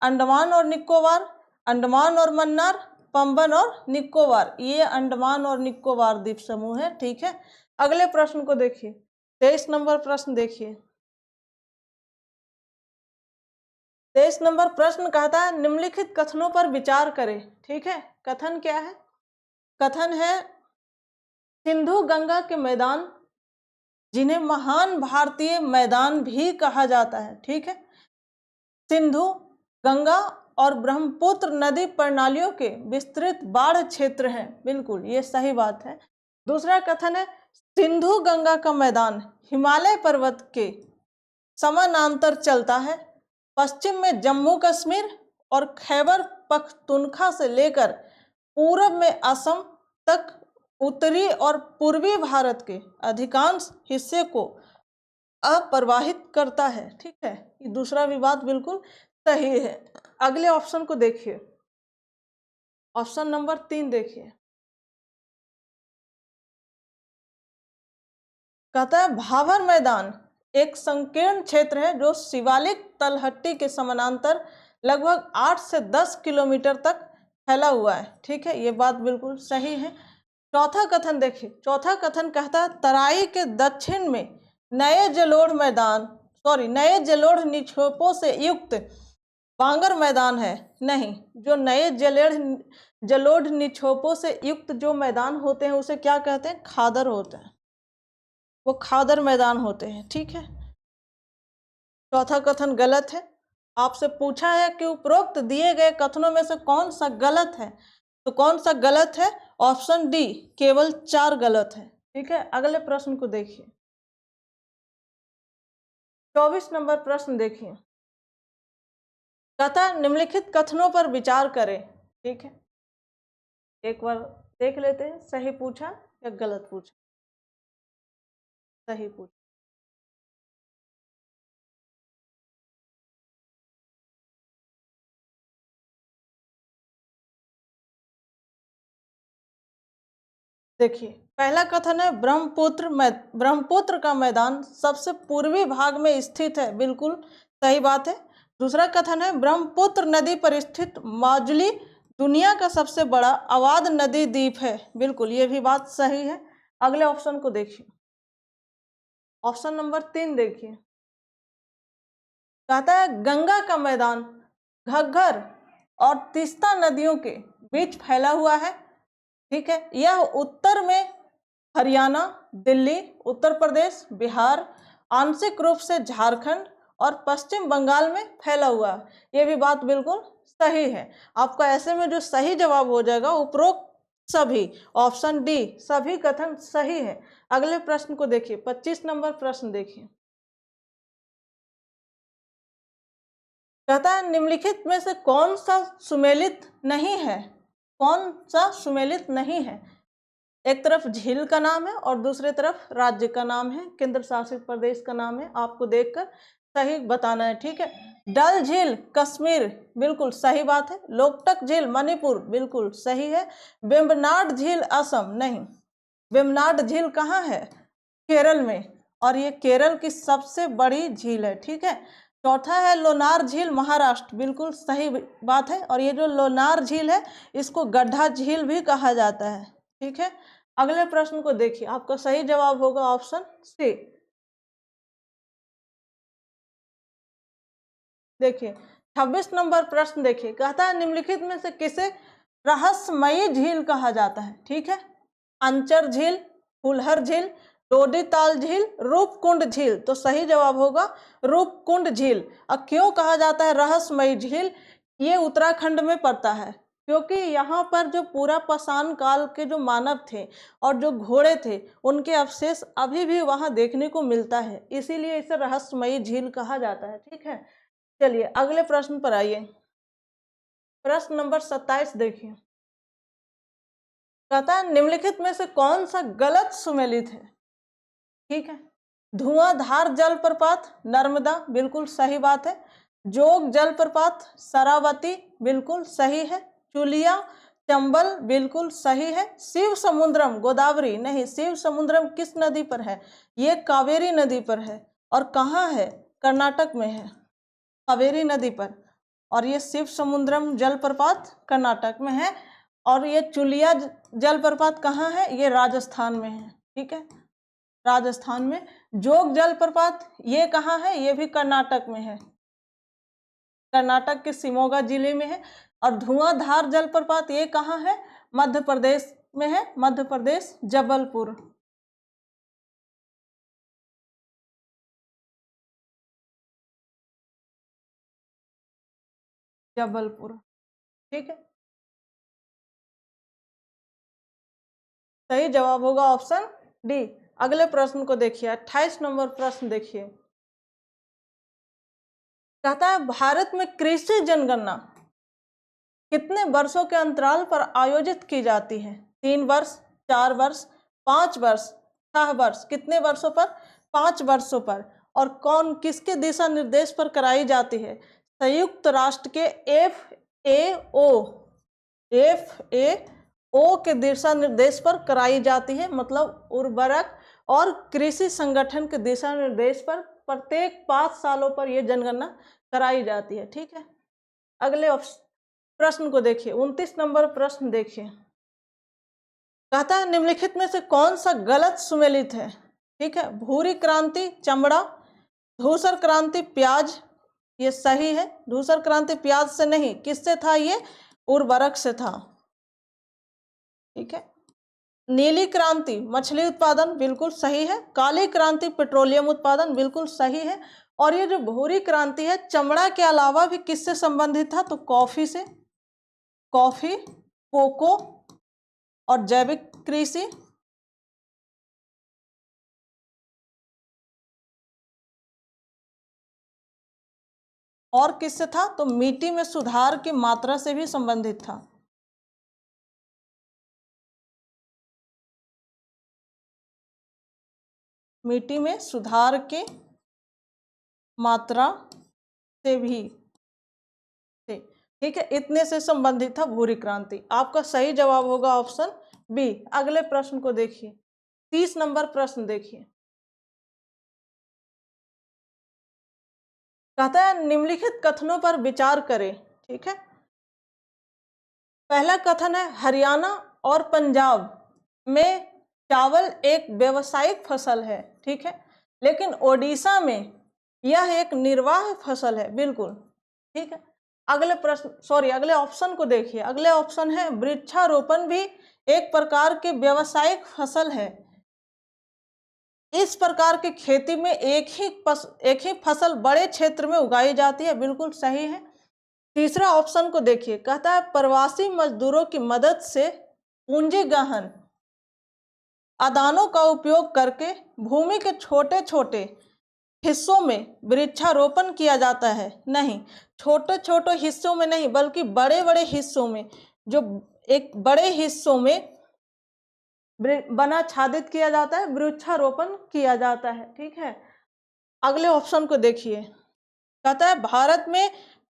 अंडमान और निकोबार, अंडमान और मन्नार, पंबन और निकोबार। ये अंडमान और निकोबार द्वीप समूह है। ठीक है, अगले प्रश्न को देखिए, 23 नंबर प्रश्न देखिए। 23 नंबर प्रश्न कहता है निम्नलिखित कथनों पर विचार करें। ठीक है, कथन क्या है? कथन है सिंधु गंगा के मैदान, जिन्हें महान भारतीय मैदान भी कहा जाता है। ठीक है, सिंधु, गंगा और ब्रह्मपुत्र नदी प्रणालियों के विस्तृत बाढ़ क्षेत्र हैं। बिल्कुल ये सही बात है। दूसरा कथन है सिंधु गंगा का मैदान हिमालय पर्वत के समानांतर चलता है, पश्चिम में जम्मू कश्मीर और खैबर पख्तूनख्वा से लेकर पूरब में असम तक उत्तरी और पूर्वी भारत के अधिकांश हिस्से को अप्रवाहित करता है। ठीक है, ये दूसरा भी बात बिल्कुल सही है। अगले ऑप्शन को देखिए, ऑप्शन नंबर 3 देखिए, कहता है भावर मैदान एक संकीर्ण क्षेत्र है जो शिवालिक तलहट्टी के समानांतर लगभग 8 से 10 किलोमीटर तक फैला हुआ है। ठीक है, ये बात बिल्कुल सही है। चौथा कथन देखिए, चौथा कथन कहता है तराई के दक्षिण में नए जलोढ़ निक्षेपों से युक्त बांगर मैदान है। नहीं, जो नए जलोढ़ निक्षेपों से युक्त जो मैदान होते हैं उसे क्या कहते हैं? खादर होते हैं, वो खादर मैदान होते हैं। ठीक है, चौथा कथन गलत है। आपसे पूछा है कि उपरोक्त दिए गए कथनों में से कौन सा गलत है, तो कौन सा गलत है? ऑप्शन डी, केवल 4 गलत है। ठीक है, अगले प्रश्न को देखिए, 24 नंबर प्रश्न देखिए, कहता निम्नलिखित कथनों पर विचार करें। ठीक है, एक बार देख लेते हैं, सही पूछा या गलत पूछा? सही पूछा। देखिए, पहला कथन है ब्रह्मपुत्र का मैदान सबसे पूर्वी भाग में स्थित है। बिल्कुल सही बात है। दूसरा कथन है ब्रह्मपुत्र नदी पर स्थित माजुली दुनिया का सबसे बड़ा अवॉध नदी द्वीप है। बिल्कुल, ये भी बात सही है। अगले ऑप्शन को देखिए, ऑप्शन नंबर 3 देखिए, कहता है गंगा का मैदान घग्गर और तीस्ता नदियों के बीच फैला हुआ है। ठीक है, यह उत्तर में हरियाणा, दिल्ली, उत्तर प्रदेश, बिहार, आंशिक रूप से झारखंड और पश्चिम बंगाल में फैला हुआ है। यह भी बात बिल्कुल सही है। आपका ऐसे में जो सही जवाब हो जाएगा उपरोक्त सभी, ऑप्शन डी, सभी कथन सही है। अगले प्रश्न को देखिए, 25 नंबर प्रश्न देखिए, कहता है निम्नलिखित में से कौन सा सुमेलित नहीं है? कौन सा सुमेलित नहीं है? एक तरफ झील का नाम है और दूसरे तरफ राज्य का नाम है, केंद्र शासित प्रदेश का नाम है। आपको देखकर सही बताना है। ठीक है, डल झील कश्मीर, बिल्कुल सही बात है। लोकटक झील मणिपुर, बिल्कुल सही है। वेम्बनाड झील असम, नहीं, वेम्बनाड झील कहाँ है? केरल में, और ये केरल की सबसे बड़ी झील है। ठीक है, चौथा है लोनार झील महाराष्ट्र, बिल्कुल सही बात है। और ये जो लोनार झील है इसको गड्ढा झील भी कहा जाता है। ठीक है, अगले प्रश्न को देखिए, आपका सही जवाब होगा ऑप्शन सी। देखिए, 26 नंबर प्रश्न देखिए, कहता है निम्नलिखित में से किसे रहस्यमयी झील कहा जाता है? ठीक है, अंचर झील, फुलहर झील, डोडीताल झील, रूपकुंड झील। तो सही जवाब होगा रूपकुंड झील। अब क्यों कहा जाता है रहस्यमयी झील? ये उत्तराखंड में पड़ता है, क्योंकि यहाँ पर जो पूरा पाषाण काल के जो मानव थे और जो घोड़े थे उनके अवशेष अभी भी वहाँ देखने को मिलता है, इसीलिए इसे रहस्यमयी झील कहा जाता है। ठीक है, चलिए अगले प्रश्न पर आइए, प्रश्न नंबर 27 देखिए, कहता है निम्नलिखित में से कौन सा गलत सुमेलित है? ठीक है, धुआंधार जलप्रपात नर्मदा, बिल्कुल सही बात है। जोग जलप्रपात शरावती, बिल्कुल सही है। चुलिया चंबल, बिल्कुल सही है। शिव समुद्रम गोदावरी, नहीं, शिव समुद्रम किस नदी पर है? ये कावेरी नदी पर है। और कहाँ है? कर्नाटक में है, कावेरी नदी पर। और ये शिव समुद्रम जलप्रपात कर्नाटक में है। और ये चुलिया जलप्रपात कहाँ है? ये राजस्थान में है। ठीक है, राजस्थान में। जोग जलप्रपात ये कहाँ है? ये भी कर्नाटक में है, कर्नाटक के शिमोगा जिले में है। और धुआंधार जलप्रपात ये कहाँ है? मध्य प्रदेश में है, मध्य प्रदेश, जबलपुर। जबलपुर। ठीक है, सही जवाब होगा ऑप्शन डी। अगले प्रश्न को देखिए, 28 नंबर प्रश्न देखिए, कहता है भारत में कृषि जनगणना कितने वर्षों के अंतराल पर आयोजित की जाती है? 3 वर्ष, 4 वर्ष, 5 वर्ष, 6 वर्ष। कितने वर्षों पर? 5 वर्षों पर। और कौन किसके दिशा निर्देश पर कराई जाती है? संयुक्त राष्ट्र के FAO के दिशा निर्देश पर कराई जाती है। मतलब उर्वरक और कृषि संगठन के दिशा निर्देश पर प्रत्येक 5 सालों पर यह जनगणना कराई जाती है। ठीक है, अगले प्रश्न को देखिए, 29 नंबर प्रश्न देखिए। कहता है निम्नलिखित में से कौन सा गलत सुमेलित है? ठीक है, भूरी क्रांति चमड़ा, धूसर क्रांति प्याज, ये सही है। धूसर क्रांति प्याज से नहीं, किससे था? ये उर्वरक से था। ठीक है, नीली क्रांति मछली उत्पादन, बिल्कुल सही है। काली क्रांति पेट्रोलियम उत्पादन, बिल्कुल सही है। और ये जो भूरी क्रांति है, चमड़ा के अलावा भी किससे संबंधित था? तो कॉफी से, कॉफी, कोको और जैविक कृषि। और किससे था? तो मिट्टी में सुधार की मात्रा से भी संबंधित था। मिट्टी में सुधार के मात्रा से भी थे। ठीक है, इतने से संबंधित था भूरी क्रांति। आपका सही जवाब होगा ऑप्शन बी। अगले प्रश्न को देखिए, 30 नंबर प्रश्न देखिए। कहता है निम्नलिखित कथनों पर विचार करें। ठीक है, पहला कथन है हरियाणा और पंजाब में चावल एक व्यावसायिक फसल है। ठीक है, लेकिन ओडिशा में यह एक निर्वाह फसल है। बिल्कुल ठीक है। अगले ऑप्शन को देखिए। अगले ऑप्शन है वृक्षारोपण भी एक प्रकार की व्यावसायिक फसल है। इस प्रकार की खेती में एक ही फसल बड़े क्षेत्र में उगाई जाती है। बिल्कुल सही है। तीसरा ऑप्शन को देखिए, कहता है प्रवासी मजदूरों की मदद से पूंजी गहन आदानों का उपयोग करके भूमि के छोटे छोटे हिस्सों में वृक्षारोपण किया जाता है। नहीं, छोटे छोटे हिस्सों में नहीं, बल्कि बड़े बड़े हिस्सों में, जो एक बड़े हिस्सों में वनाच्छादित किया जाता है, वृक्षारोपण किया जाता है। ठीक है, अगले ऑप्शन को देखिए। कहता है भारत में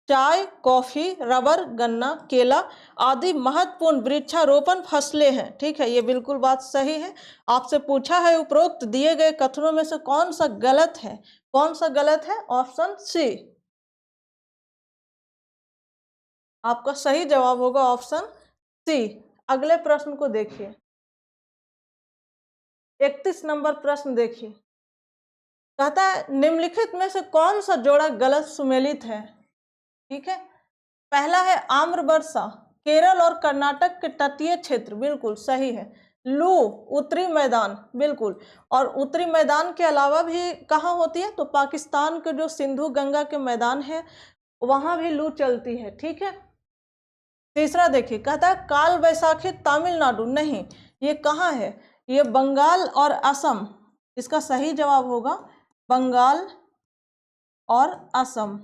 चाय, कॉफी, रबर, गन्ना, केला आदि महत्वपूर्ण वृक्षारोपण फसलें हैं। ठीक है, ये बिल्कुल बात सही है। आपसे पूछा है उपरोक्त दिए गए कथनों में से कौन सा गलत है? कौन सा गलत है? Option C. आपका सही जवाब होगा ऑप्शन सी। अगले प्रश्न को देखिए, 31 नंबर प्रश्न देखिए। कहता है निम्नलिखित में से कौन सा जोड़ा गलत सुमेलित है? ठीक है, पहला है आम्रवर्षा केरल और कर्नाटक के तटीय क्षेत्र, बिल्कुल सही है। लू उत्तरी मैदान, बिल्कुल। और उत्तरी मैदान के अलावा भी कहाँ होती है? तो पाकिस्तान के जो सिंधु गंगा के मैदान है वहां भी लू चलती है। ठीक है। तीसरा देखिए, कहता है काल वैसाखी तमिलनाडु, नहीं, ये कहाँ है? ये बंगाल और असम। इसका सही जवाब होगा बंगाल और असम।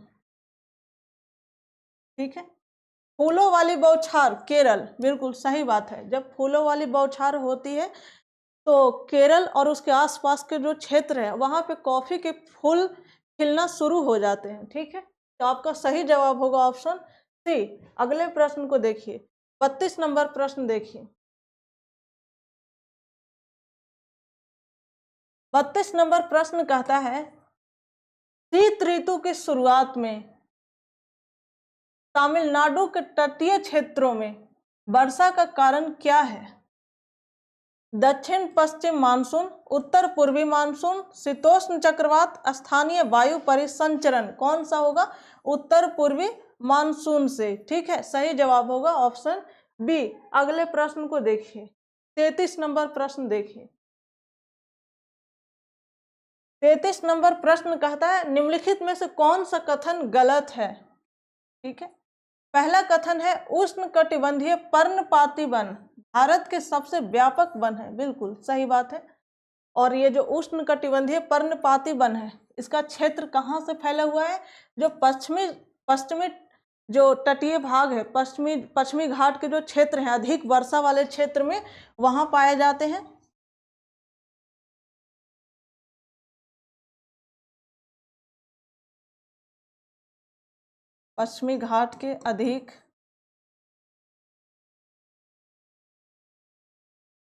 ठीक है। फूलों वाली बौछार केरल, बिल्कुल सही बात है। जब फूलों वाली बौछार होती है तो केरल और उसके आसपास के जो क्षेत्र है वहां पे कॉफी के फूल खिलना शुरू हो जाते हैं। ठीक है, तो आपका सही जवाब होगा ऑप्शन सी। अगले प्रश्न को देखिए, 32 नंबर प्रश्न देखिए। 32 नंबर प्रश्न कहता है शीत ऋतु की शुरुआत में तमिलनाडु के तटीय क्षेत्रों में वर्षा का कारण क्या है? दक्षिण पश्चिम मानसून, उत्तर पूर्वी मानसून, शीतोष्ण चक्रवात, स्थानीय वायु परिसंचरण। कौन सा होगा? उत्तर पूर्वी मानसून से। ठीक है, सही जवाब होगा ऑप्शन बी। अगले प्रश्न को देखिए, 33 नंबर प्रश्न देखिए। 33 नंबर प्रश्न कहता है निम्नलिखित में से कौन सा कथन गलत है? ठीक है, पहला कथन है उष्णकटिबंधीय पर्णपाती वन भारत के सबसे व्यापक वन है, बिल्कुल सही बात है। और ये जो उष्णकटिबंधीय पर्णपाती वन है इसका क्षेत्र कहाँ से फैला हुआ है? जो पश्चिमी जो तटीय भाग है, पश्चिमी घाट के जो क्षेत्र हैं, अधिक वर्षा वाले क्षेत्र में वहां पाए जाते हैं। पश्चिमी घाट के अधिक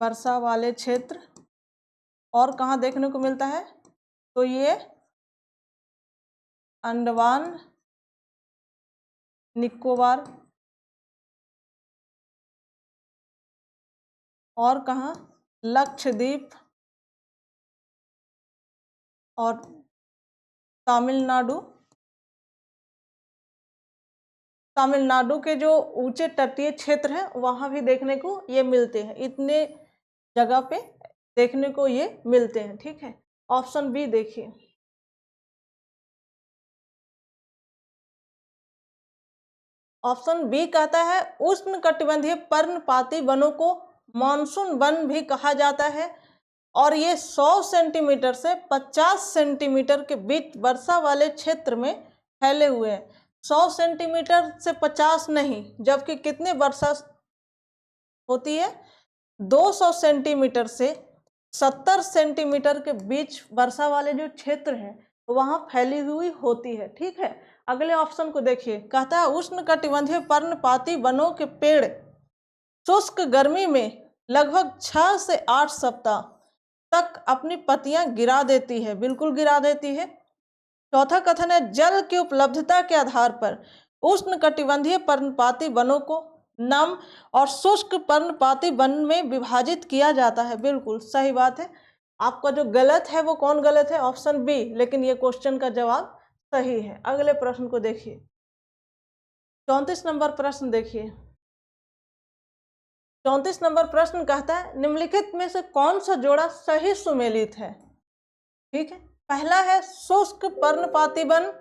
वर्षा वाले क्षेत्र। और कहाँ देखने को मिलता है? तो ये अंडमान निकोबार, और कहाँ? लक्षद्वीप और तमिलनाडु। तमिलनाडु के जो ऊंचे तटीय क्षेत्र हैं वहां भी देखने को ये मिलते हैं। इतने जगह पे देखने को ये मिलते हैं। ठीक है, ऑप्शन बी देखिए। ऑप्शन बी कहता है उष्णकटिबंधीय पर्णपाती वनों को मानसून वन भी कहा जाता है, और ये 100 सेंटीमीटर से 50 सेंटीमीटर के बीच वर्षा वाले क्षेत्र में फैले हुए हैं। 100 सेंटीमीटर से 50 नहीं, जबकि कितने वर्षा होती है? 200 सेंटीमीटर से 70 सेंटीमीटर के बीच वर्षा वाले जो क्षेत्र हैं वहां फैली हुई होती है। ठीक है, अगले ऑप्शन को देखिए। कहता है उष्णकटिबंधीय पर्णपाती वनों के पेड़ शुष्क गर्मी में लगभग 6 से 8 सप्ताह तक अपनी पत्तियां गिरा देती है। बिल्कुल गिरा देती है। चौथा कथन है जल की उपलब्धता के आधार पर उष्णकटिबंधीय पर्णपाती वनों को नम और शुष्क पर्णपाती वन में विभाजित किया जाता है। बिल्कुल सही बात है। आपका जो गलत है वो कौन गलत है? ऑप्शन बी, लेकिन ये क्वेश्चन का जवाब सही है। अगले प्रश्न को देखिए। 34 नंबर प्रश्न देखिए। 34 नंबर प्रश्न कहता है निम्नलिखित में से कौन सा जोड़ा सही सुमेलित है? ठीक है, पहला है शुष्क पर्णपाती वन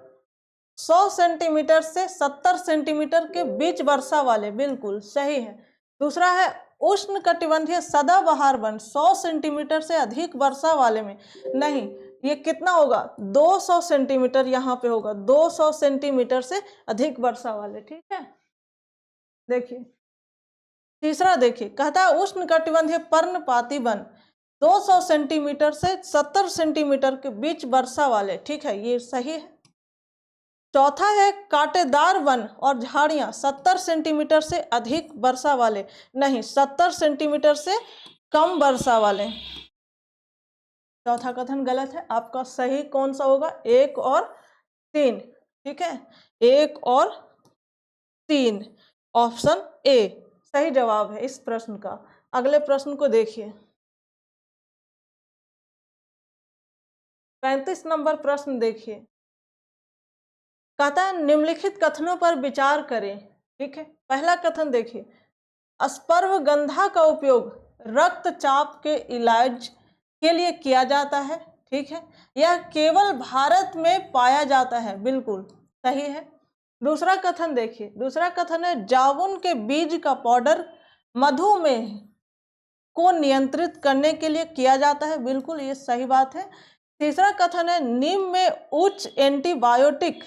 100 सेंटीमीटर से 70 सेंटीमीटर के बीच वर्षा वाले। बिल्कुल सही है। दूसरा है उष्णकटिबंधीय सदाबहार वन 100 सेंटीमीटर से अधिक वर्षा वाले में। नहीं, ये कितना होगा? 200 सेंटीमीटर यहाँ पे होगा, 200 सेंटीमीटर से अधिक वर्षा वाले। ठीक है, देखिए तीसरा देखिए। कहता है उष्णकटिबंधीय पर्णपाती वन 200 सेंटीमीटर से 70 सेंटीमीटर के बीच वर्षा वाले। ठीक है, ये सही है। चौथा है कांटेदार वन और झाड़ियां 70 सेंटीमीटर से अधिक वर्षा वाले। नहीं, 70 सेंटीमीटर से कम वर्षा वाले। चौथा कथन गलत है। आपका सही कौन सा होगा? 1 और 3। ठीक है, 1 और 3 ऑप्शन ए सही जवाब है इस प्रश्न का। अगले प्रश्न को देखिए। 35 नंबर प्रश्न देखिए। कहता है निम्नलिखित कथनों पर विचार करें। ठीक है, पहला कथन देखिए। अस्पर्वगंधा का उपयोग रक्तचाप के इलाज के लिए किया जाता है। ठीक है, यह केवल भारत में पाया जाता है। बिल्कुल सही है। दूसरा कथन देखिए। दूसरा कथन है जामुन के बीज का पाउडर मधुमेह को नियंत्रित करने के लिए किया जाता है। बिल्कुल ये सही बात है। तीसरा कथन है नीम में उच्च एंटीबायोटिक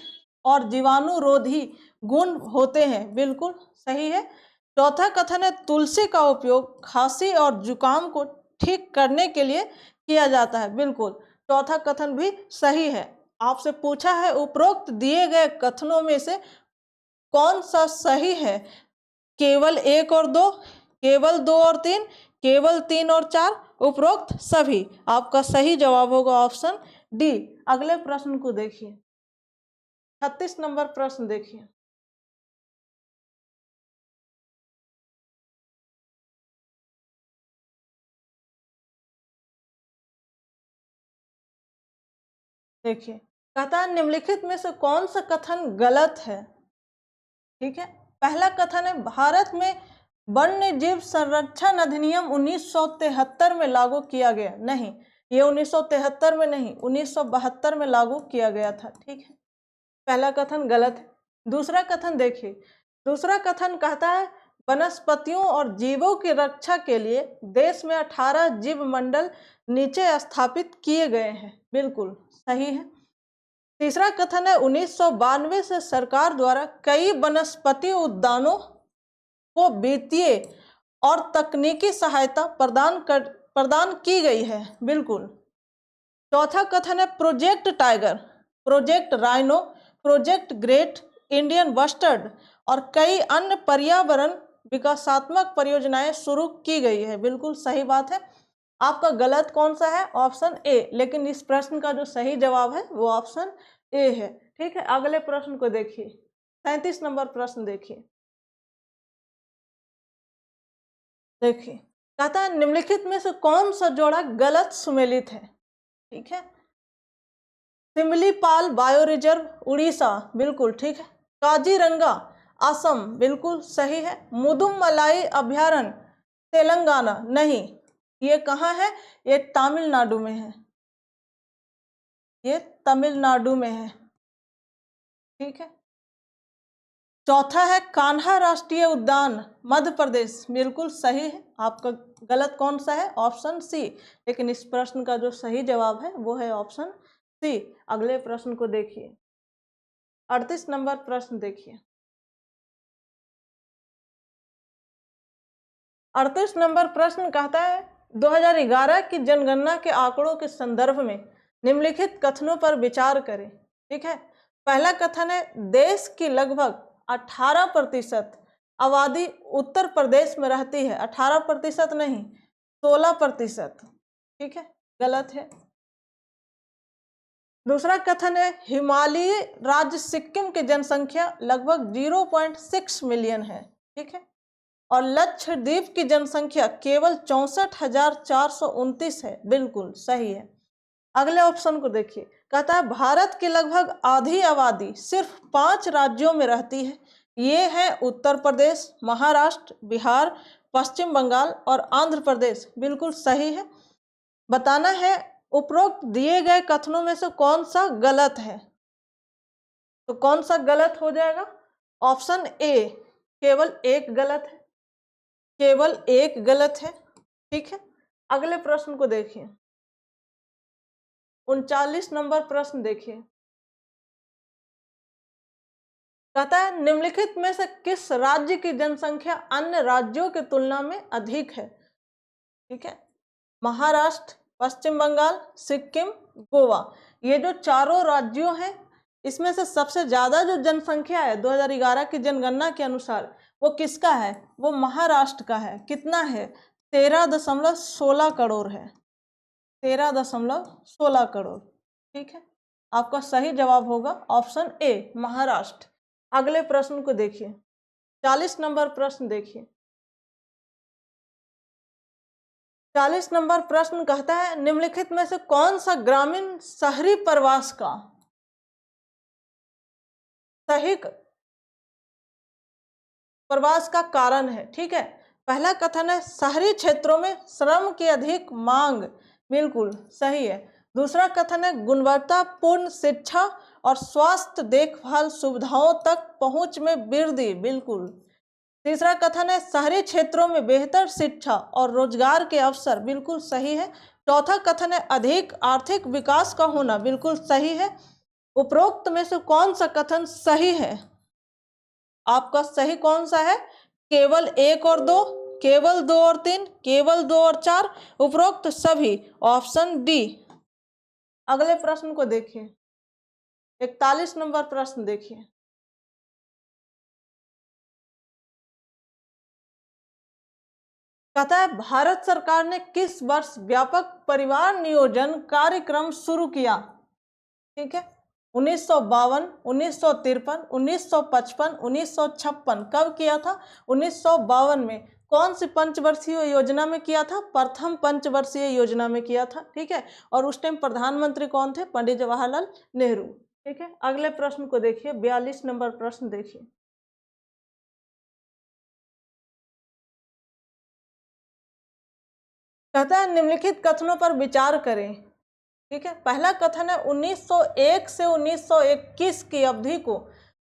और जीवाणुरोधी गुण होते हैं। बिल्कुल सही है। चौथा कथन है तुलसी का उपयोग खांसी और जुकाम को ठीक करने के लिए किया जाता है। बिल्कुल चौथा कथन भी सही है। आपसे पूछा है उपरोक्त दिए गए कथनों में से कौन सा सही है? केवल 1 और 2, केवल 2 और 3, केवल 3 और 4, उपरोक्त सभी। आपका सही जवाब होगा ऑप्शन डी। अगले प्रश्न को देखिए। 36 नंबर प्रश्न देखिए। देखिए, कहता है निम्नलिखित में से कौन सा कथन गलत है? ठीक है, पहला कथन है भारत में वन्य जीव संरक्षण अधिनियम 1973 में लागू किया गया। नहीं, ये 1973 में नहीं, 1972 में लागू किया गया था। ठीक है, पहला कथन गलत है। दूसरा कथन देखिए। दूसरा कथन कहता है वनस्पतियों और जीवों की रक्षा के लिए देश में 18 जीव मंडल नीचे स्थापित किए गए हैं। बिल्कुल सही है। तीसरा कथन है 1992 से सरकार द्वारा कई वनस्पति उद्यानों को वित्तीय और तकनीकी सहायता प्रदान की गई है। बिल्कुल। चौथा कथन है project tiger, project rhino, project great Indian bustard और कई अन्य पर्यावरण विकासात्मक परियोजनाएं शुरू की गई है। बिल्कुल सही बात है। आपका गलत कौन सा है? Option A. लेकिन इस प्रश्न का जो सही जवाब है वो ऑप्शन ए है। ठीक है, अगले प्रश्न को देखिए, 37 नंबर प्रश्न देखिए। देखिए, कहता है निम्नलिखित में से कौन सा जोड़ा गलत सुमेलित है? ठीक है, सिमलीपाल बायो रिजर्व उड़ीसा, बिल्कुल ठीक है। काजीरंगा असम, बिल्कुल सही है। मुदुमलाई अभ्यारण्य तेलंगाना, नहीं, ये कहाँ है? ये तमिलनाडु में है, ये तमिलनाडु में है। ठीक है। चौथा है कान्हा राष्ट्रीय उद्यान मध्य प्रदेश, बिल्कुल सही है। आपका गलत कौन सा है? Option C. लेकिन इस प्रश्न का जो सही जवाब है वो है ऑप्शन सी। अगले प्रश्न को देखिए, 38 नंबर प्रश्न देखिए। 38 नंबर प्रश्न कहता है 2011 की जनगणना के आंकड़ों के संदर्भ में निम्नलिखित कथनों पर विचार करें। ठीक है, पहला कथन है देश की लगभग 18% आबादी उत्तर प्रदेश में रहती है। 18% नहीं, 16%। ठीक है, गलत है। दूसरा कथन है हिमालयी राज्य सिक्किम की जनसंख्या लगभग 0.6 मिलियन है। ठीक है, और लक्षद्वीप की जनसंख्या केवल 64,429 है। बिल्कुल सही है। अगले ऑप्शन को देखिए, कहता है भारत की लगभग आधी आबादी सिर्फ 5 राज्यों में रहती है। ये हैं उत्तर प्रदेश, महाराष्ट्र, बिहार, पश्चिम बंगाल और आंध्र प्रदेश। बिल्कुल सही है। बताना है उपरोक्त दिए गए कथनों में से कौन सा गलत है। तो कौन सा गलत हो जाएगा? ऑप्शन ए, केवल एक गलत है, केवल एक गलत है। ठीक है, अगले प्रश्न को देखिए, 39 नंबर प्रश्न देखिए। कहता है निम्नलिखित में से किस राज्य की जनसंख्या अन्य राज्यों की तुलना में अधिक है? ठीक है, महाराष्ट्र, पश्चिम बंगाल, सिक्किम, गोवा। ये जो चारों राज्यों हैं इसमें से सबसे ज्यादा जो जनसंख्या है 2011 की जनगणना के अनुसार वो किसका है? वो महाराष्ट्र का है। कितना है? 13.16 करोड़ है, 13.16 करोड़। ठीक है, आपका सही जवाब होगा ऑप्शन ए, महाराष्ट्र। अगले प्रश्न को देखिए, 40 नंबर प्रश्न देखिए। 40 नंबर प्रश्न कहता है निम्नलिखित में से कौन सा ग्रामीण शहरी प्रवास का सही प्रवास का कारण है? ठीक है, पहला कथन है शहरी क्षेत्रों में श्रम की अधिक मांग, बिल्कुल सही है। दूसरा कथन है गुणवत्तापूर्ण शिक्षा और स्वास्थ्य देखभाल सुविधाओं तक पहुंच में वृद्धि, बिल्कुल। तीसरा कथन है शहरी क्षेत्रों में बेहतर शिक्षा और रोजगार के अवसर, बिल्कुल सही है। चौथा कथन है अधिक आर्थिक विकास का होना, बिल्कुल सही है। उपरोक्त में से कौन सा कथन सही है? आपका सही कौन सा है? केवल 1 और 2, केवल 2 और 3, केवल 2 और 4, उपरोक्त सभी, ऑप्शन डी। अगले प्रश्न को देखिए, 41 नंबर प्रश्न देखिए। कहता है भारत सरकार ने किस वर्ष व्यापक परिवार नियोजन कार्यक्रम शुरू किया? ठीक है, 1952, 1953, 1955, 1956। कब किया था? 1952 में। कौन सी पंचवर्षीय योजना में किया था? प्रथम पंचवर्षीय योजना में किया था। ठीक है, और उस टाइम प्रधानमंत्री कौन थे? पंडित जवाहरलाल नेहरू। ठीक है, अगले प्रश्न को देखिए, 42 नंबर प्रश्न देखिए। कहता है निम्नलिखित कथनों पर विचार करें। ठीक है, पहला कथन है 1901 से 1921 की अवधि को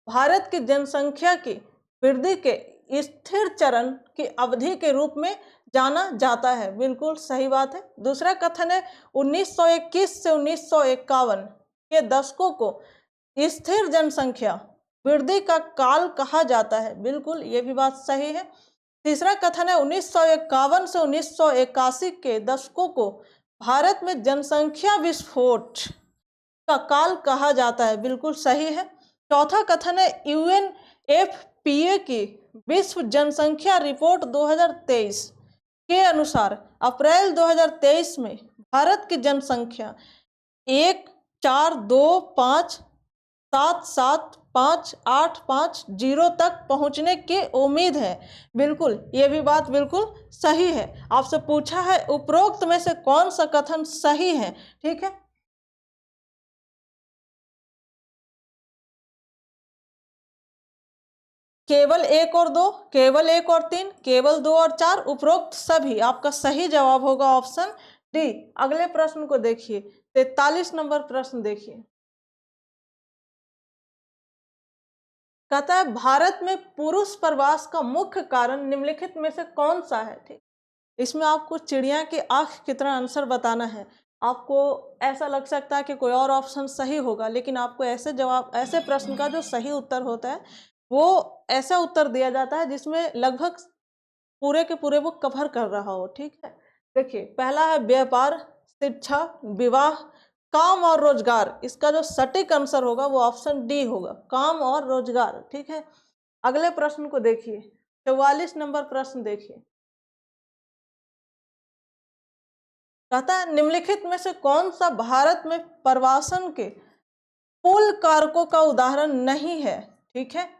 भारत की जनसंख्या की वृद्धि के स्थिर चरण की अवधि के रूप में जाना जाता है, बिल्कुल सही बात है। दूसरा कथन है 1921 से 1951 के दशकों को स्थिर जनसंख्या वृद्धि का काल कहा जाता है। बिल्कुल, ये भी बात सही है। तीसरा कथन है 1951 से 1981 के दशकों को भारत में जनसंख्या विस्फोट का काल कहा जाता है। बिल्कुल सही है। चौथा कथन है यूएनएफपीए की विश्व जनसंख्या रिपोर्ट 2023 के अनुसार अप्रैल 2023 में भारत की जनसंख्या 1,4,2,5,7,7,5,8,5,0 तक पहुंचने की उम्मीद है। बिल्कुल, ये भी बात बिल्कुल सही है। आपसे पूछा है उपरोक्त में से कौन सा कथन सही है। ठीक है, केवल 1 और 2, केवल 1 और 3, केवल 2 और 4, उपरोक्त सभी। आपका सही जवाब होगा ऑप्शन डी। अगले प्रश्न को देखिए, 43 नंबर प्रश्न देखिए। कहता है भारत में पुरुष प्रवास का मुख्य कारण निम्नलिखित में से कौन सा है। ठीक, इसमें आपको चिड़िया की आंख की तरह आंसर बताना है। आपको ऐसा लग सकता है कि कोई और ऑप्शन सही होगा, लेकिन आपको ऐसे जवाब, ऐसे प्रश्न का जो सही उत्तर होता है वो ऐसा उत्तर दिया जाता है जिसमें लगभग पूरे के पूरे वो कवर कर रहा हो। ठीक है, देखिए पहला है व्यापार, शिक्षा, विवाह, काम और रोजगार। इसका जो सटीक आंसर होगा वो ऑप्शन डी होगा, काम और रोजगार। ठीक है, अगले प्रश्न को देखिए, 44 नंबर प्रश्न देखिए। कहता है निम्नलिखित में से कौन सा भारत में प्रवासन के पुल कारकों का उदाहरण नहीं है। ठीक है,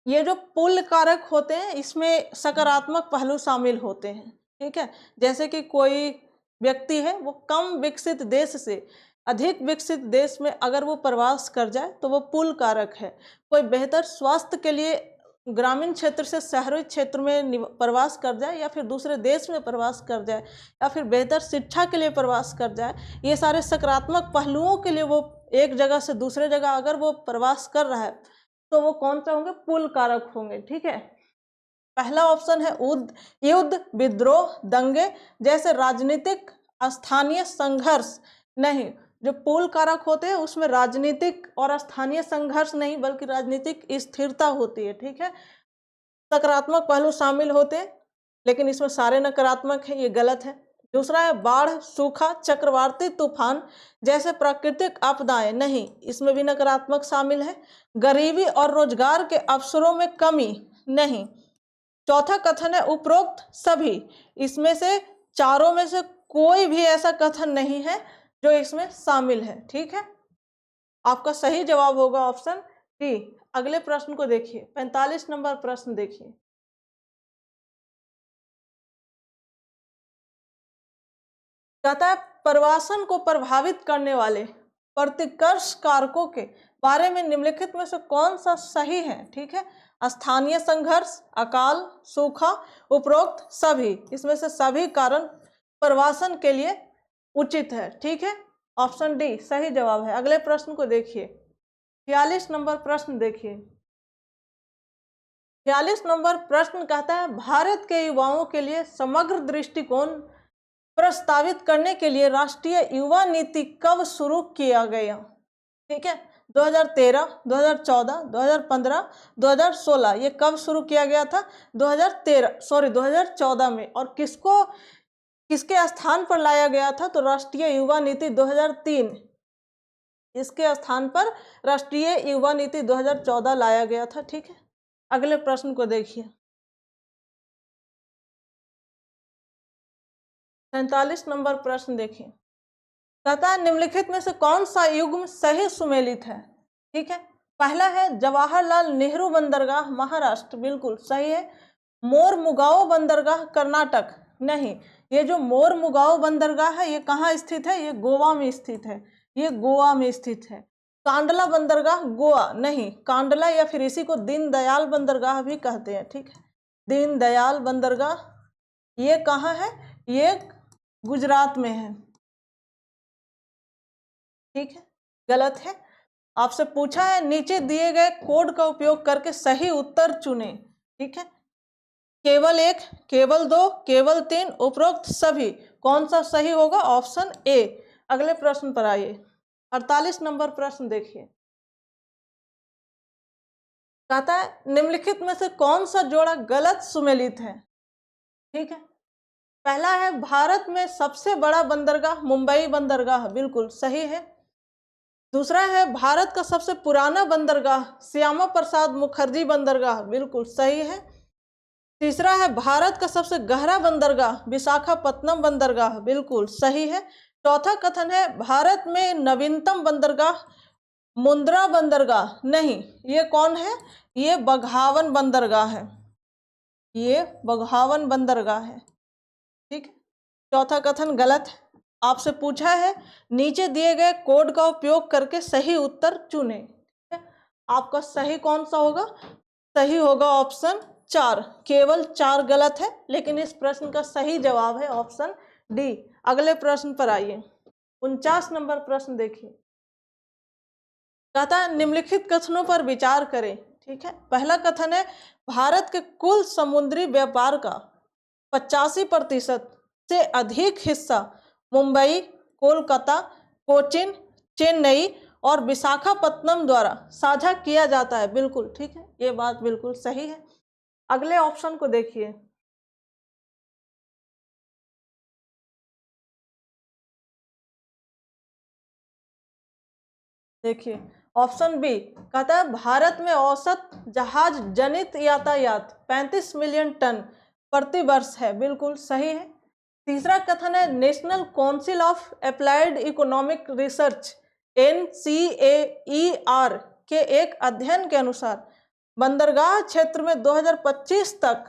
ये जो पुल कारक होते हैं इसमें सकारात्मक पहलू शामिल होते हैं। ठीक है, जैसे कि कोई व्यक्ति है वो कम विकसित देश से अधिक विकसित देश में अगर वो प्रवास कर जाए तो वो पुल कारक है। कोई बेहतर स्वास्थ्य के लिए ग्रामीण क्षेत्र से शहरी क्षेत्र में प्रवास कर जाए, या फिर दूसरे देश में प्रवास कर जाए, या फिर बेहतर शिक्षा के लिए प्रवास कर जाए, ये सारे सकारात्मक पहलुओं के लिए वो एक जगह से दूसरे जगह अगर वो प्रवास कर रहा है तो वो कौन से होंगे, पुल कारक होंगे। ठीक है, पहला ऑप्शन है युद्ध, विद्रोह, दंगे जैसे राजनीतिक स्थानीय संघर्ष। नहीं, जो पुल कारक होते हैं उसमें राजनीतिक और स्थानीय संघर्ष नहीं बल्कि राजनीतिक स्थिरता होती है। ठीक है, सकारात्मक पहलू शामिल होते हैं लेकिन इसमें सारे नकारात्मक हैं, ये गलत है। दूसरा है बाढ़, सूखा, चक्रवाती तूफान जैसे प्राकृतिक आपदाएं। नहीं, इसमें भी नकारात्मक शामिल है। गरीबी और रोजगार के अवसरों में कमी। नहीं। चौथा कथन है उपरोक्त सभी। इसमें से चारों में से कोई भी ऐसा कथन नहीं है जो इसमें शामिल है। ठीक है, आपका सही जवाब होगा ऑप्शन डी। अगले प्रश्न को देखिए, 45 नंबर प्रश्न देखिए। कहता है प्रवासन को प्रभावित करने वाले प्रतिकर्ष कारकों के बारे में निम्नलिखित में से कौन सा सही है। ठीक है, स्थानीय संघर्ष, अकाल, सूखा, उपरोक्त सभी। इसमें से सभी कारण प्रवासन के लिए उचित है। ठीक है, ऑप्शन डी सही जवाब है। अगले प्रश्न को देखिए, 46 नंबर प्रश्न देखिए। 46 नंबर प्रश्न कहता है भारत के युवाओं के लिए समग्र दृष्टिकोण प्रस्तावित करने के लिए राष्ट्रीय युवा नीति कब शुरू किया गया। ठीक है, 2013, 2014, 2015, 2016। ये कब शुरू किया गया था, 2014 में। और किसके स्थान पर लाया गया था, तो राष्ट्रीय युवा नीति 2003, इसके स्थान पर राष्ट्रीय युवा नीति 2014 लाया गया था। ठीक है, अगले प्रश्न को देखिए, 47 नंबर प्रश्न देखिए। कहता है निम्नलिखित में से कौन सा युग्म सही सुमेलित है। ठीक है, पहला है जवाहरलाल नेहरू बंदरगाह महाराष्ट्र। बिल्कुल सही है। मोरमुगाओ बंदरगाह कर्नाटक। नहीं, ये जो मोरमुगाओ बंदरगाह है ये कहाँ स्थित है, ये गोवा में स्थित है। ये गोवा में स्थित है। कांडला बंदरगाह गोवा। नहीं, कांडला या फिर इसी को दीनदयाल बंदरगाह भी कहते हैं। ठीक है, दीनदयाल बंदरगाह ये कहाँ है, ये गुजरात में है। ठीक है, गलत है। आपसे पूछा है नीचे दिए गए कोड का उपयोग करके सही उत्तर चुने। ठीक है, केवल 1, केवल 2, केवल 3, उपरोक्त सभी। कौन सा सही होगा, ऑप्शन ए। अगले प्रश्न पर आइए, 48 नंबर प्रश्न देखिए। कहता है निम्नलिखित में से कौन सा जोड़ा गलत सुमेलित है। ठीक है, पहला है भारत में सबसे बड़ा बंदरगाह मुंबई बंदरगाह, बिल्कुल सही है। दूसरा है भारत का सबसे पुराना बंदरगाह श्यामा प्रसाद मुखर्जी बंदरगाह, बिल्कुल सही है। तीसरा है भारत का सबसे गहरा बंदरगाह विशाखापत्तनम बंदरगाह, बिल्कुल सही है। चौथा कथन है भारत में नवीनतम बंदरगाह मुंद्रा बंदरगाह, नहीं, ये कौन है, ये बघावन बंदरगाह है, ये बघावन बंदरगाह है। ठीक है, चौथा कथन गलत है। आपसे पूछा है नीचे दिए गए कोड का उपयोग करके सही उत्तर चुने। आपका सही कौन सा होगा, सही होगा ऑप्शन 4, केवल 4 गलत है, लेकिन इस प्रश्न का सही जवाब है ऑप्शन डी। अगले प्रश्न पर आइए, 49 नंबर प्रश्न देखिए। कहता है निम्नलिखित कथनों पर विचार करें। ठीक है, पहला कथन है भारत के कुल समुद्री व्यापार का 85% से अधिक हिस्सा मुंबई, कोलकाता, कोचिन, चेन्नई और विशाखापत्तनम द्वारा साझा किया जाता है, बिल्कुल ठीक है, ये बात बिल्कुल सही है। अगले ऑप्शन को देखिए। देखिए ऑप्शन बी, कहता है भारत में औसत जहाज जनित यातायात 35 मिलियन टन प्रति वर्ष है, बिल्कुल सही है। तीसरा कथन है national council of applied economic research NCAER के एक अध्ययन के अनुसार बंदरगाह क्षेत्र में 2025 तक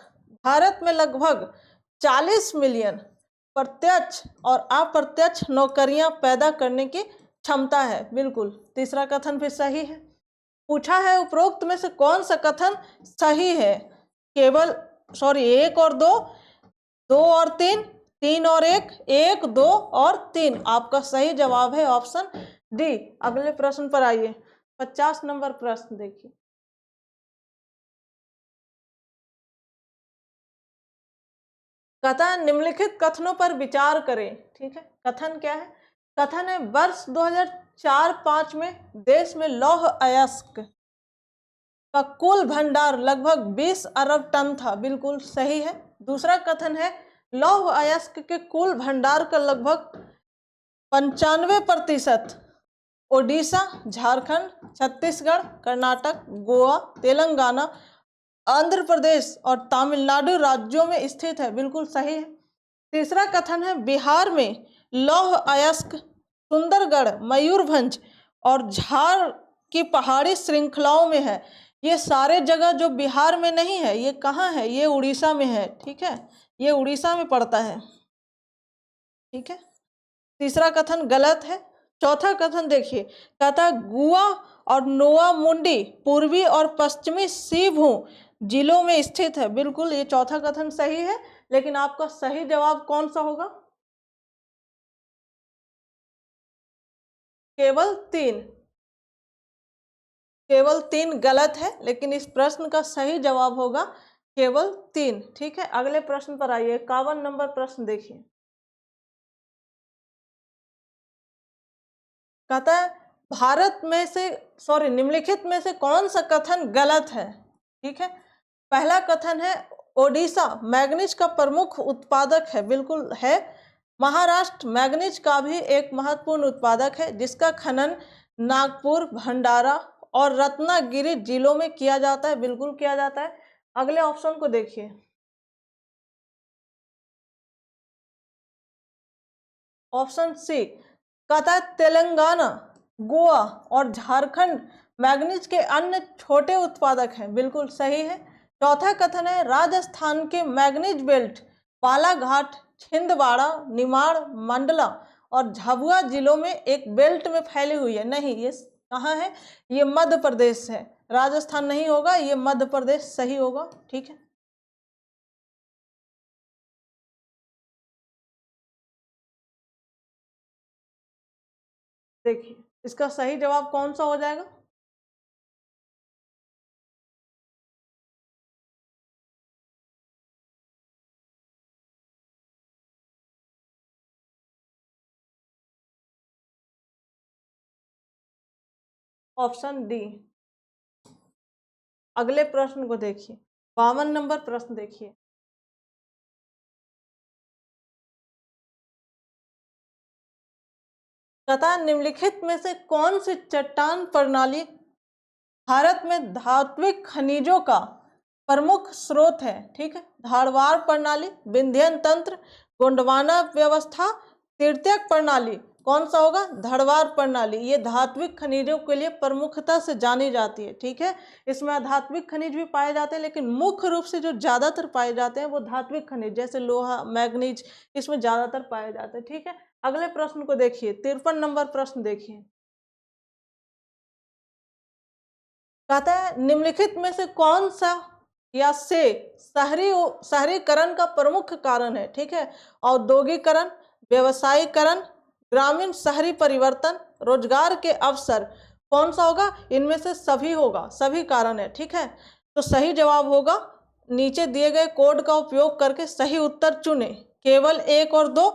भारत में लगभग 40 मिलियन प्रत्यक्ष और अप्रत्यक्ष नौकरियां पैदा करने की क्षमता है, बिल्कुल तीसरा कथन भी सही है। पूछा है उपरोक्त में से कौन सा कथन सही है, केवल एक और दो, दो और तीन, तीन और एक, एक, दो और तीन। आपका सही जवाब है ऑप्शन डी। अगले प्रश्न पर आइए, 50 नंबर प्रश्न देखिए। कथन निम्नलिखित कथनों पर विचार करें। ठीक है, कथन क्या है, कथन है वर्ष 2004-5 में देश में लौह अयस्क का कुल भंडार लगभग 20 अरब टन था, बिल्कुल सही है। दूसरा कथन है लौह अयस्क के कुल भंडार का लगभग 95% ओडिशा, झारखंड, छत्तीसगढ़, कर्नाटक, गोवा, तेलंगाना, आंध्र प्रदेश और तमिलनाडु राज्यों में स्थित है, बिल्कुल सही है। तीसरा कथन है बिहार में लौह अयस्क सुंदरगढ़, मयूरभंज और झार की पहाड़ी श्रृंखलाओं में है। ये सारे जगह जो बिहार में नहीं है, ये कहाँ है, ये उड़ीसा में है। ठीक है, ये उड़ीसा में पड़ता है। ठीक है, तीसरा कथन गलत है। चौथा कथन देखिए, कहता गुआ और नोआ मुंडी पूर्वी और पश्चिमी सिंहभूम जिलों में स्थित है, बिल्कुल ये चौथा कथन सही है, लेकिन आपका सही जवाब कौन सा होगा, केवल 3, केवल 3 गलत है, लेकिन इस प्रश्न का सही जवाब होगा केवल 3। ठीक है, अगले प्रश्न पर आइए, 51 नंबर प्रश्न देखिए। कहता है भारत में से निम्नलिखित में से कौन सा कथन गलत है। ठीक है, पहला कथन है ओडिशा मैग्नीज का प्रमुख उत्पादक है, बिल्कुल है। महाराष्ट्र मैग्नीज का भी एक महत्वपूर्ण उत्पादक है, जिसका खनन नागपुर, भंडारा और रत्नागिरी जिलों में किया जाता है, बिल्कुल किया जाता है। अगले ऑप्शन को देखिए। ऑप्शन सी, कहता है तेलंगाना, गोवा और झारखंड मैग्नीज के अन्य छोटे उत्पादक हैं, बिल्कुल सही है। चौथा कथन है राजस्थान के मैग्नीज बेल्ट बालाघाट, छिंदवाड़ा, निमाड़, मंडला और झाबुआ जिलों में एक बेल्ट में फैली हुई है, नहीं, ये कहाँ है, ये मध्य प्रदेश है, राजस्थान नहीं होगा, ये मध्य प्रदेश सही होगा। ठीक है, देखिए इसका सही जवाब कौन सा हो जाएगा, ऑप्शन डी। अगले प्रश्न को देखिए, 52 नंबर प्रश्न देखिए। तथा निम्नलिखित में से कौन सी चट्टान प्रणाली भारत में धात्विक खनिजों का प्रमुख स्रोत है? ठीक है, धारवाड़ प्रणाली, विंध्यन तंत्र, गोंडवाना व्यवस्था, तृतीयक प्रणाली, कौन सा होगा? धारवाड़ प्रणाली। ये धात्विक खनिजों के लिए प्रमुखता से जानी जाती है। ठीक है, इसमें अधात्विक खनिज भी पाए जाते हैं, लेकिन मुख्य रूप से जो ज्यादातर पाए जाते हैं वो धात्विक खनिज, जैसे लोहा, मैग्नीज, इसमें ज्यादातर पाए जाते हैं। ठीक है, अगले प्रश्न को देखिए, 53 नंबर प्रश्न देखिए। कहता है निम्नलिखित में से कौन सा या से शहरीकरण का प्रमुख कारण है? ठीक है, औद्योगिकरण, व्यवसायीकरण, ग्रामीण शहरी परिवर्तन, रोजगार के अवसर, कौन सा होगा? इनमें से सभी होगा, सभी कारण है। ठीक है, तो सही जवाब होगा, नीचे दिए गए कोड का उपयोग करके सही उत्तर चुने। केवल 1 और 2,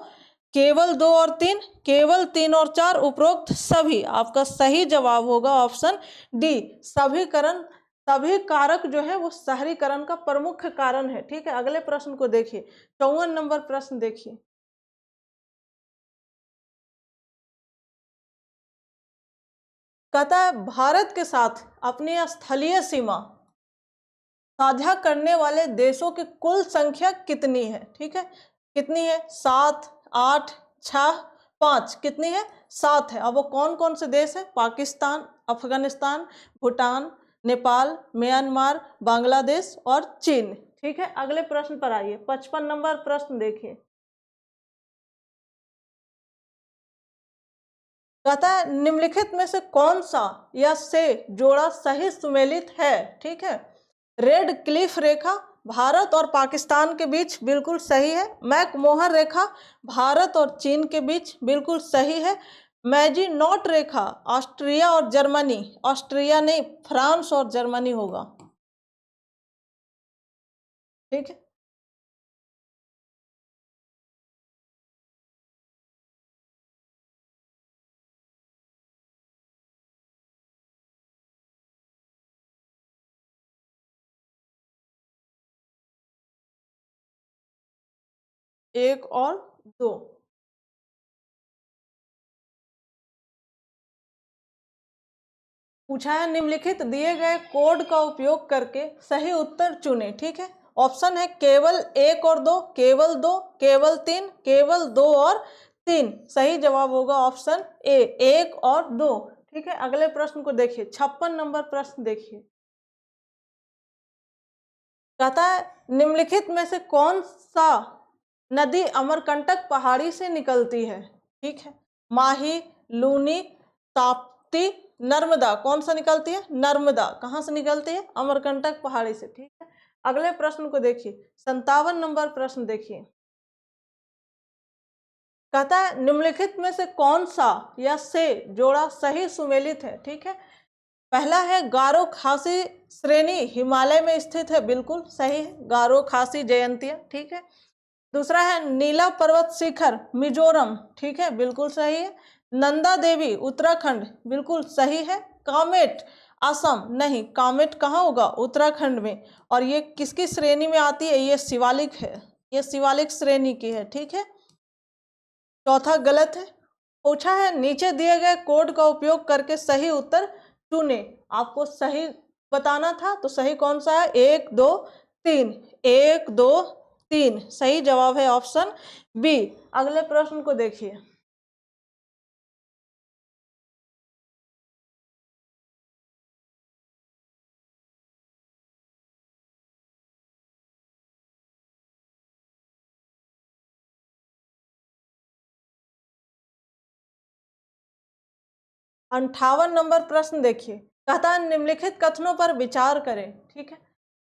केवल 2 और 3, केवल 3 और 4, उपरोक्त सभी। आपका सही जवाब होगा ऑप्शन डी, सभीकरण। सभी कारक जो है वो शहरीकरण का प्रमुख कारण है। ठीक है, अगले प्रश्न को देखिए, 54 नंबर प्रश्न देखिए। कहता है भारत के साथ अपनी स्थलीय सीमा साझा करने वाले देशों की कुल संख्या कितनी है? ठीक है, कितनी है? 7, 8, 6, 5, कितनी है? 7 है। अब वो कौन कौन से देश है? पाकिस्तान, अफगानिस्तान, भूटान, नेपाल, म्यांमार, बांग्लादेश और चीन। ठीक है, अगले प्रश्न पर आइए, 55 नंबर प्रश्न देखिए। कहता है निम्नलिखित में से कौन सा या से जोड़ा सही सुमेलित है? ठीक है, रेड क्लिफ रेखा भारत और पाकिस्तान के बीच, बिल्कुल सही है। मैकमोहन रेखा भारत और चीन के बीच, बिल्कुल सही है। मैजिनॉट रेखा ऑस्ट्रिया और जर्मनी, ऑस्ट्रिया नहीं, फ्रांस और जर्मनी होगा। ठीक है, एक और दो। पूछा है निम्नलिखित दिए गए कोड का उपयोग करके सही उत्तर चुने। ठीक है, ऑप्शन है केवल 1 और 2, केवल 2, केवल 3, केवल 2 और 3। सही जवाब होगा ऑप्शन ए, 1 और 2। ठीक है, अगले प्रश्न को देखिए, 56 नंबर प्रश्न देखिए। कहता है निम्नलिखित में से कौन सा नदी अमरकंटक पहाड़ी से निकलती है? ठीक है, माही, लूनी, ताप्ती, नर्मदा, कौन सा निकलती है? नर्मदा। कहाँ से निकलती है? अमरकंटक पहाड़ी से। ठीक है, अगले प्रश्न को देखिए, 57 नंबर प्रश्न देखिए। कहता है निम्नलिखित में से कौन सा या से जोड़ा सही सुमेलित है? ठीक है, पहला है गारो खासी श्रेणी हिमालय में स्थित है, बिल्कुल सही है, गारो खासी जयंतिया। ठीक है, दूसरा है नीला पर्वत शिखर मिजोरम, ठीक है, बिल्कुल सही है। नंदा देवी उत्तराखंड, बिल्कुल सही है। कामेट असम, नहीं, कामेट कहाँ होगा? उत्तराखंड में। और ये किसकी श्रेणी में आती है? ये शिवालिक है, ये शिवालिक श्रेणी की है। ठीक है, चौथा गलत है। पूछा है नीचे दिए गए कोड का उपयोग करके सही उत्तर चुने। आपको सही बताना था, तो सही कौन सा है? 1, 2, 3, 1, 2, 3। सही जवाब है ऑप्शन बी। अगले प्रश्न को देखिए, अंठावन नंबर प्रश्न देखिए। कहता है निम्नलिखित कथनों पर विचार करें। ठीक है,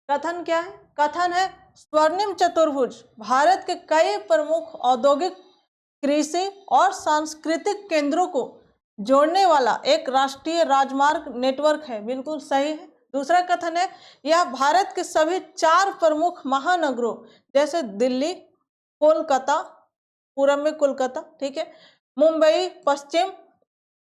कथन क्या है? कथन है स्वर्णिम चतुर्भुज भारत के कई प्रमुख औद्योगिक, कृषि और सांस्कृतिक केंद्रों को जोड़ने वाला एक राष्ट्रीय राजमार्ग नेटवर्क है, बिल्कुल सही है। दूसरा कथन है यह भारत के सभी 4 प्रमुख महानगरों जैसे दिल्ली, कोलकाता, पूरब में कोलकाता, ठीक है, मुंबई पश्चिम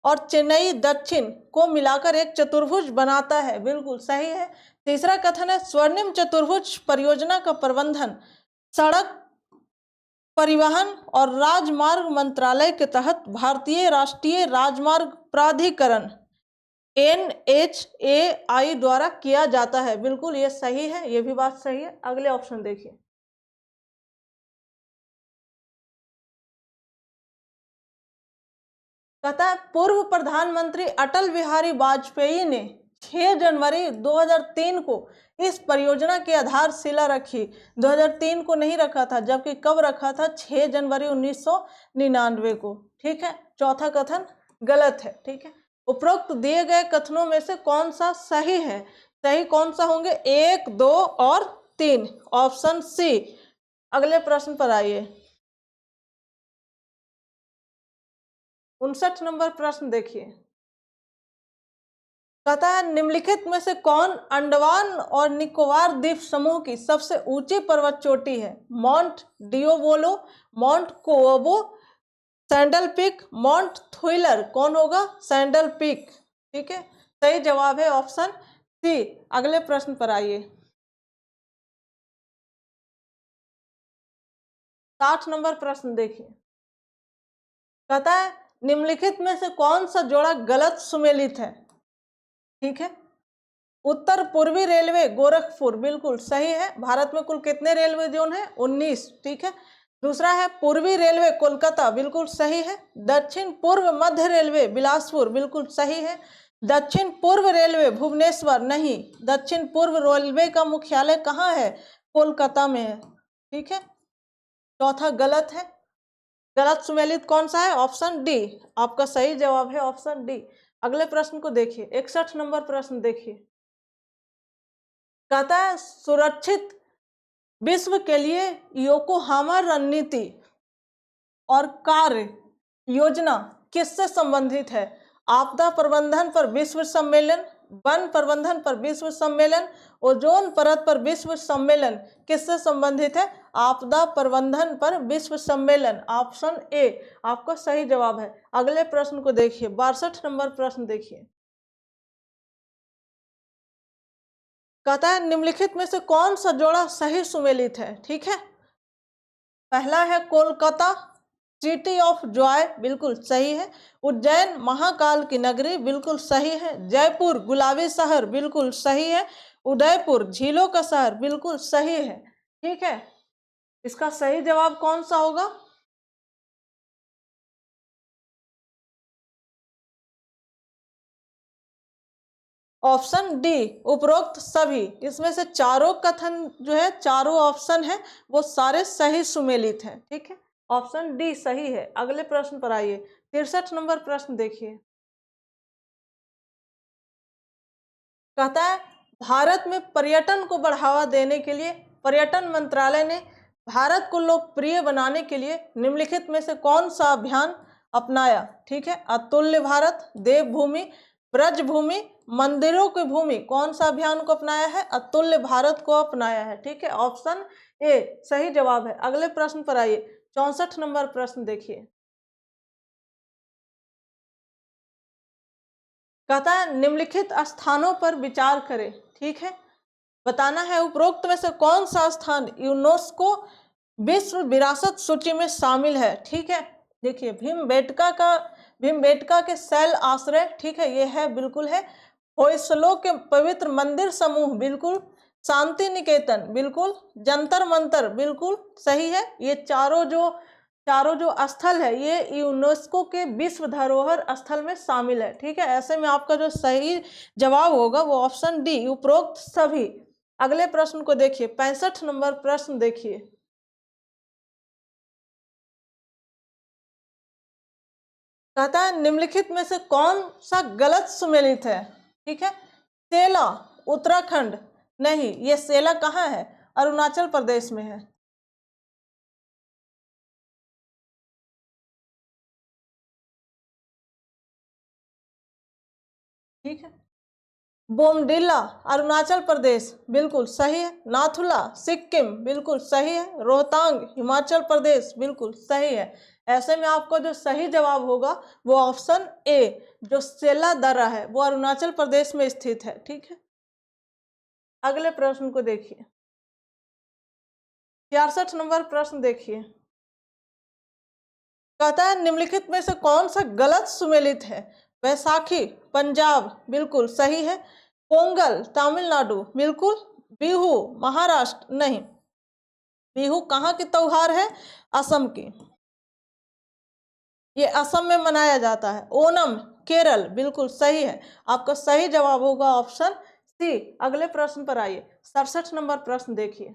और चेन्नई दक्षिण को मिलाकर एक चतुर्भुज बनाता है, बिल्कुल सही है। तीसरा कथन है स्वर्णिम चतुर्भुज परियोजना का प्रबंधन सड़क परिवहन और राजमार्ग मंत्रालय के तहत भारतीय राष्ट्रीय राजमार्ग प्राधिकरण NHAI द्वारा किया जाता है, बिल्कुल ये सही है, ये भी बात सही है। अगले ऑप्शन देखिए, कहता है पूर्व प्रधानमंत्री अटल बिहारी वाजपेयी ने 6 जनवरी 2003 को इस परियोजना की आधारशिला रखी। 2003 को नहीं रखा था, जबकि कब रखा था? 6 जनवरी 1999 को। ठीक है, चौथा कथन गलत है। ठीक है, उपरोक्त दिए गए कथनों में से कौन सा सही है? सही कौन सा होंगे? 1, 2 और 3, ऑप्शन सी। अगले प्रश्न पर आइए, 59 नंबर प्रश्न देखिए, कहता है निम्नलिखित में से कौन अंडमान और निकोबार द्वीप समूह की सबसे ऊंची पर्वत चोटी है? माउंट डिओबोलो, माउंट कोओबो, सैंडल पीक, माउंट थ्रिलर। कौन होगा? Sandal peak. ठीक है, सही जवाब है ऑप्शन सी। अगले प्रश्न पर आइए, 60 नंबर प्रश्न देखिए, कहता है निम्नलिखित में से कौन सा जोड़ा गलत सुमेलित है? ठीक है, उत्तर पूर्वी रेलवे गोरखपुर, बिल्कुल सही है। भारत में कुल कितने रेलवे जोन है? 19। ठीक है, दूसरा है पूर्वी रेलवे कोलकाता, बिल्कुल सही है। दक्षिण पूर्व मध्य रेलवे बिलासपुर, बिल्कुल सही है। दक्षिण पूर्व रेलवे भुवनेश्वर, नहीं। दक्षिण पूर्व रेलवे का मुख्यालय कहाँ है? कोलकाता में है। ठीक है, चौथा गलत है। गलत सुमेलित कौन सा है? Option D. आपका सही जवाब है ऑप्शन डी। अगले प्रश्न को देखिए, 61 नंबर प्रश्न देखिए, कहता है सुरक्षित विश्व के लिए योकोहामा रणनीति और कार्य योजना किससे संबंधित है? आपदा प्रबंधन पर विश्व सम्मेलन, वन प्रबंधन पर विश्व सम्मेलन, ओजोन परत पर विश्व सम्मेलन। किससे संबंधित है? आपदा प्रबंधन पर विश्व सम्मेलन, ऑप्शन ए आपका सही जवाब है। अगले प्रश्न को देखिए, 62 नंबर प्रश्न देखिए, कहता है निम्नलिखित में से कौन सा जोड़ा सही सुमेलित है? ठीक है, पहला है कोलकाता सिटी ऑफ जॉय, बिल्कुल सही है। उज्जैन महाकाल की नगरी, बिल्कुल सही है। जयपुर गुलाबी शहर, बिल्कुल सही है। उदयपुर झीलों का शहर, बिल्कुल सही है। ठीक है, इसका सही जवाब कौन सा होगा? ऑप्शन डी, उपरोक्त सभी। इसमें से चारों कथन जो है, चारों ऑप्शन है, वो सारे सही सुमेलित हैं। ठीक है, ऑप्शन डी सही है। अगले प्रश्न पर आइए, 63 नंबर प्रश्न देखिए, कहता है भारत में पर्यटन को बढ़ावा देने के लिए पर्यटन मंत्रालय ने भारत को लोकप्रिय बनाने के लिए निम्नलिखित में से कौन सा अभियान अपनाया? ठीक है, अतुल्य भारत, देवभूमि, ब्रजभूमि, मंदिरों की भूमि। कौन सा अभियान को अपनाया है? अतुल्य भारत को अपनाया है। ठीक है, ऑप्शन ए सही जवाब है। अगले प्रश्न पर आइए, 64 नंबर प्रश्न देखिए, कहता है निम्नलिखित स्थानों पर विचार करें। ठीक है, बताना है उपरोक्त में से कौन सा स्थान यूनेस्को विश्व विरासत सूची में शामिल है। ठीक है, देखिए भीमबेटका के शैल आश्रय, ठीक है, ये है, बिल्कुल है। होयसलों के पवित्र मंदिर समूह, बिल्कुल। शांति निकेतन, बिल्कुल। जंतर मंतर, बिल्कुल सही है। ये चारों जो स्थल है, ये यूनेस्को के विश्व धरोहर स्थल में शामिल है। ठीक है, ऐसे में आपका जो सही जवाब होगा वो ऑप्शन डी, उपरोक्त सभी। अगले प्रश्न को देखिए, 65 नंबर प्रश्न देखिए, कहता है निम्नलिखित में से कौन सा गलत सुमेलित है? ठीक है, सेला उत्तराखंड, नहीं। ये सेला कहाँ है? अरुणाचल प्रदेश में है। ठीक है, बोमडिला अरुणाचल प्रदेश, बिल्कुल सही है। नाथुला सिक्किम, बिल्कुल सही है। रोहतांग हिमाचल प्रदेश, बिल्कुल सही है। ऐसे में आपको जो सही जवाब होगा वो ऑप्शन ए, जो सेला दर्रा है वो अरुणाचल प्रदेश में स्थित है। ठीक है, अगले प्रश्न को देखिए। 66 नंबर प्रश्न देखिए। कहता है निम्नलिखित में से कौन सा गलत सुमेलित है? बैसाखी पंजाब, बिल्कुल सही है। पोंगल तमिलनाडु, बिल्कुल। बिहू महाराष्ट्र, नहीं। बिहू कहाँ की त्योहार है? असम की, ये असम में मनाया जाता है। ओणम केरल, बिल्कुल सही है। आपका सही जवाब होगा ऑप्शन सी। अगले प्रश्न पर आइए। 67 नंबर प्रश्न देखिए।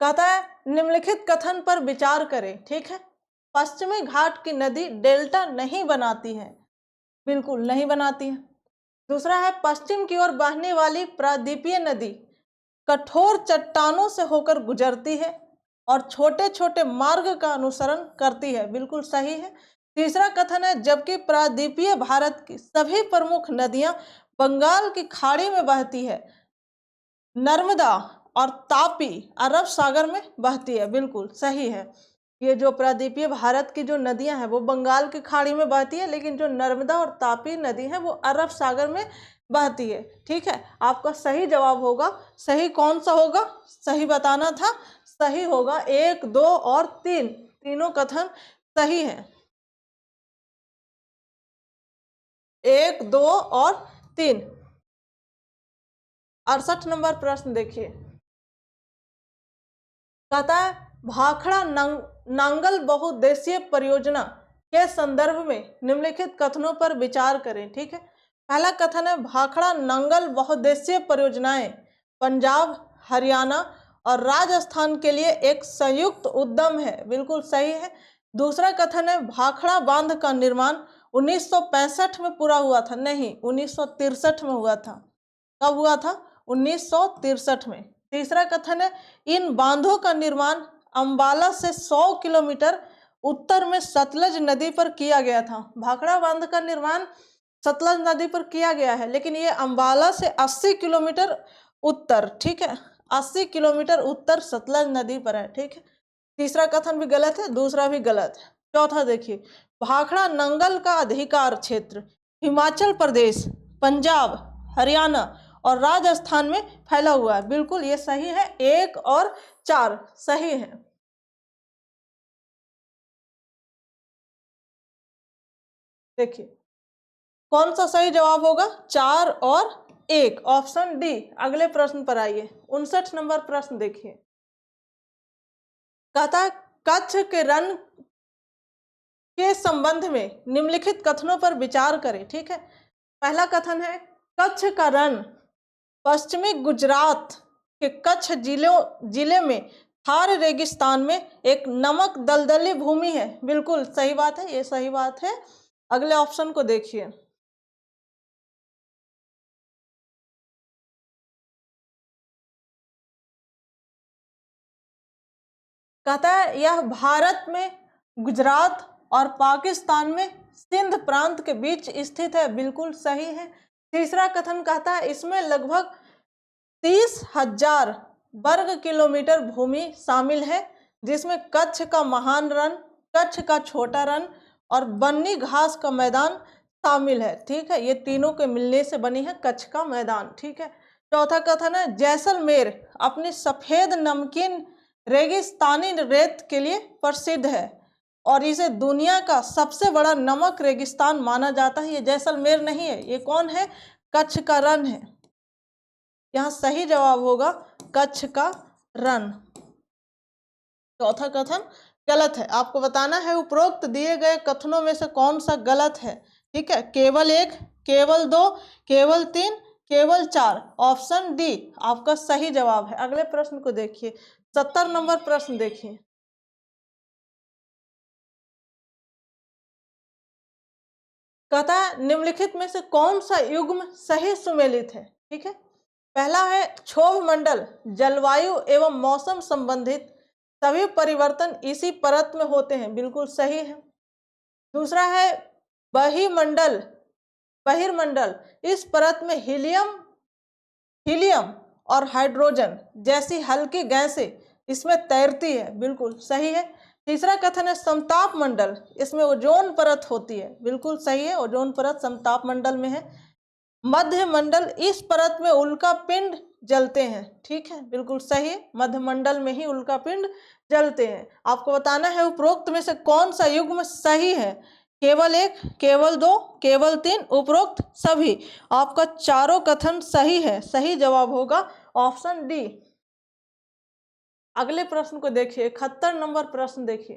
कहता है निम्नलिखित कथन पर विचार करें। ठीक है, पश्चिमी घाट की नदी डेल्टा नहीं बनाती है, बिल्कुल नहीं बनाती है। दूसरा है पश्चिम की ओर बहने वाली प्रायद्वीपीय नदी कठोर चट्टानों से होकर गुजरती है और छोटे छोटे मार्ग का अनुसरण करती है, बिल्कुल सही है। तीसरा कथन है जबकि प्रायद्वीपीय भारत की सभी प्रमुख नदियां बंगाल की खाड़ी में बहती है, नर्मदा और तापी अरब सागर में बहती है, बिल्कुल सही है। ये जो प्रायद्वीपीय भारत की जो नदियां हैं वो बंगाल की खाड़ी में बहती है, लेकिन जो नर्मदा और तापी नदी है वो अरब सागर में बहती है। ठीक है, आपका सही जवाब होगा, सही कौन सा होगा, सही बताना था। सही होगा 1, 2 और 3, तीनों कथन सही है। 1, 2 और 3। 68 नंबर प्रश्न देखिए। कहता है भाखड़ा नांगल बहुउद्देशीय परियोजना के संदर्भ में निम्नलिखित कथनों पर विचार करें। ठीक है, पहला कथन है भाखड़ा नांगल बहुउद्देशीय परियोजनाएं पंजाब, हरियाणा और राजस्थान के लिए एक संयुक्त उद्यम है, बिल्कुल सही है। दूसरा कथन है भाखड़ा बांध का निर्माण 1965 में पूरा हुआ था, नहीं 1963 में हुआ था। कब हुआ था? 1963 में। तीसरा कथन है इन बांधों का निर्माण अंबाला से 100 किलोमीटर उत्तर में सतलज नदी पर किया गया था। भाखड़ा बांध का निर्माण सतलज नदी पर किया गया है, लेकिन ये अंबाला से 80 किलोमीटर उत्तर, ठीक है, 80 किलोमीटर उत्तर सतलज नदी पर है। ठीक है, तीसरा कथन भी गलत है, दूसरा भी गलत है। चौथा देखिए, भाखड़ा नंगल का अधिकार क्षेत्र हिमाचल प्रदेश, पंजाब, हरियाणा और राजस्थान में फैला हुआ है, बिल्कुल ये सही है। 1 और 4 सही है। देखिए कौन सा सही जवाब होगा? 4 और 1, ऑप्शन डी। अगले प्रश्न पर आइए। 59 नंबर प्रश्न देखिए। कहता है कच्छ के रण के संबंध में निम्नलिखित कथनों पर विचार करें। ठीक है, पहला कथन है कच्छ का रण पश्चिमी गुजरात के कच्छ जिले में थार रेगिस्तान में एक नमक दलदली भूमि है, बिल्कुल सही बात है, ये सही बात है। अगले ऑप्शन को देखिए। कहता है यह भारत में गुजरात और पाकिस्तान में सिंध प्रांत के बीच स्थित है, बिल्कुल सही है। तीसरा कथन कहता है इसमें लगभग 30,000 वर्ग किलोमीटर भूमि शामिल है, जिसमें कच्छ का महान रण, कच्छ का छोटा रण और बन्नी घास का मैदान शामिल है। ठीक है, ये तीनों के मिलने से बनी है कच्छ का मैदान। ठीक है, चौथा कथन है जैसलमेर अपनी सफेद नमकीन रेगिस्तानी रेत के लिए प्रसिद्ध है और इसे दुनिया का सबसे बड़ा नमक रेगिस्तान माना जाता है। ये जैसलमेर नहीं है, ये कौन है? कच्छ का रण है। यहाँ सही जवाब होगा कच्छ का रण। चौथा कथन गलत है। आपको बताना है उपरोक्त दिए गए कथनों में से कौन सा गलत है। ठीक है, केवल 1, केवल 2, केवल 3, केवल 4, ऑप्शन डी आपका सही जवाब है। अगले प्रश्न को देखिए। 70 नंबर प्रश्न देखिए। कहता है निम्नलिखित में से कौन सा युग्म सही सुमेलित है। ठीक है, पहला है क्षोभ मंडल जलवायु एवं मौसम संबंधित सभी परिवर्तन इसी परत में होते हैं, बिल्कुल सही है। दूसरा है बहिमंडल बहिर्मंडल, इस परत में हीलियम और हाइड्रोजन जैसी हल्की गैसें इसमें तैरती है, बिल्कुल सही है। तीसरा कथन है समताप मंडल, इसमें ओजोन परत होती है, बिल्कुल सही है, ओजोन परत समताप मंडल में है। मध्य मंडल, इस परत में उल्का पिंड जलते हैं, ठीक है, बिल्कुल सही है, मध्य मंडल में ही उल्का पिंड जलते हैं। आपको बताना है उपरोक्त में से कौन सा युग्म सही है, केवल एक, केवल दो, केवल तीन, उपरोक्त सभी। आपका चारों कथन सही है, सही जवाब होगा ऑप्शन डी। अगले प्रश्न को देखिए, 71 नंबर प्रश्न देखिए,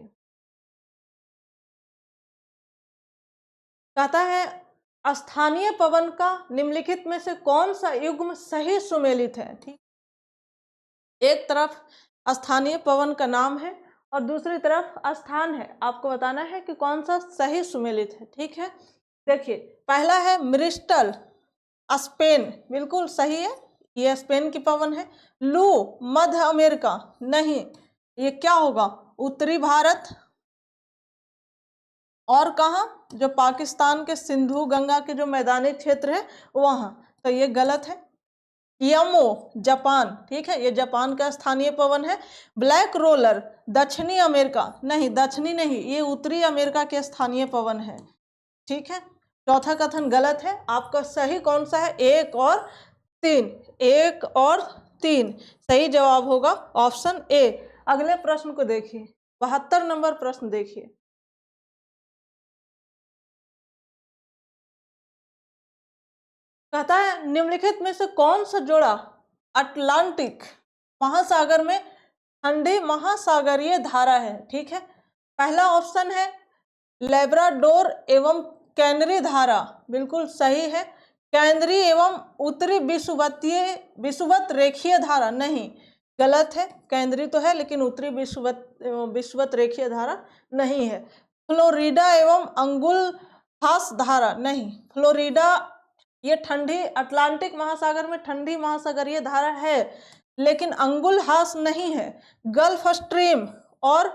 कहता है स्थानीय पवन का निम्नलिखित में से कौन सा युग्म सही सुमेलित है, ठीक। एक तरफ स्थानीय पवन का नाम है और दूसरी तरफ स्थान है, आपको बताना है कि कौन सा सही सुमेलित है, ठीक है। देखिए, पहला है मिरिस्टल, स्पेन, बिल्कुल सही है, ये स्पेन की पवन है। लू, मध्य अमेरिका, नहीं, ये क्या होगा, उत्तरी भारत, और कहाँ, जो पाकिस्तान के सिंधु गंगा के जो मैदानी क्षेत्र है वहाँ, तो ये गलत है। यमो, जापान, ठीक है, ये जापान का स्थानीय पवन है। ब्लैक रोलर, दक्षिणी अमेरिका, नहीं, दक्षिणी नहीं, ये उत्तरी अमेरिका के स्थानीय पवन है, ठीक है। चौथा कथन गलत है, आपका सही कौन सा है, एक और तीन, एक और तीन, सही जवाब होगा ऑप्शन ए। अगले प्रश्न को देखिए, 72 नंबर प्रश्न देखिए, कहता है निम्नलिखित में से कौन सा जोड़ा अटलांटिक महासागर में ठंडी महासागरीय धारा है, ठीक है। पहला ऑप्शन है लेब्राडोर एवं कैनरी धारा, बिल्कुल सही है। केंद्रीय एवं उत्तरी विषुवत रेखीय धारा, नहीं, गलत है, केंद्रीय तो है लेकिन उत्तरी विषुवत रेखीय धारा नहीं है। फ्लोरिडा एवं अंगुल-हास धारा, नहीं, फ्लोरिडा ये ठंडी अटलांटिक महासागर में ठंडी महासागरीय धारा है लेकिन अंगुल-हास नहीं है। गल्फ स्ट्रीम और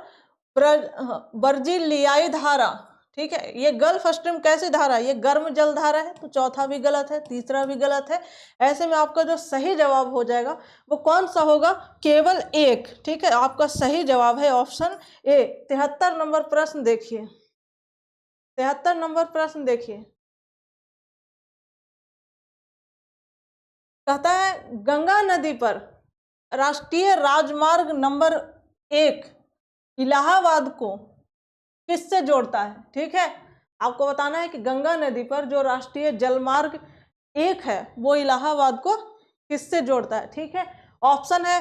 बर्जिलियाई धारा, ठीक है, ये गल्फ स्ट्रीम कैसी धारा है, ये गर्म जल धारा है, तो चौथा भी गलत है, तीसरा भी गलत है। ऐसे में आपका जो सही जवाब हो जाएगा वो कौन सा होगा, केवल एक, ठीक है, आपका सही जवाब है ऑप्शन ए। 73 नंबर प्रश्न देखिए, 73 नंबर प्रश्न देखिए, कहता है गंगा नदी पर राष्ट्रीय राजमार्ग नंबर 1 इलाहाबाद को किससे जोड़ता है, ठीक है। आपको बताना है कि गंगा नदी पर जो राष्ट्रीय जलमार्ग 1 है वो इलाहाबाद को किससे जोड़ता है, ठीक है। ऑप्शन है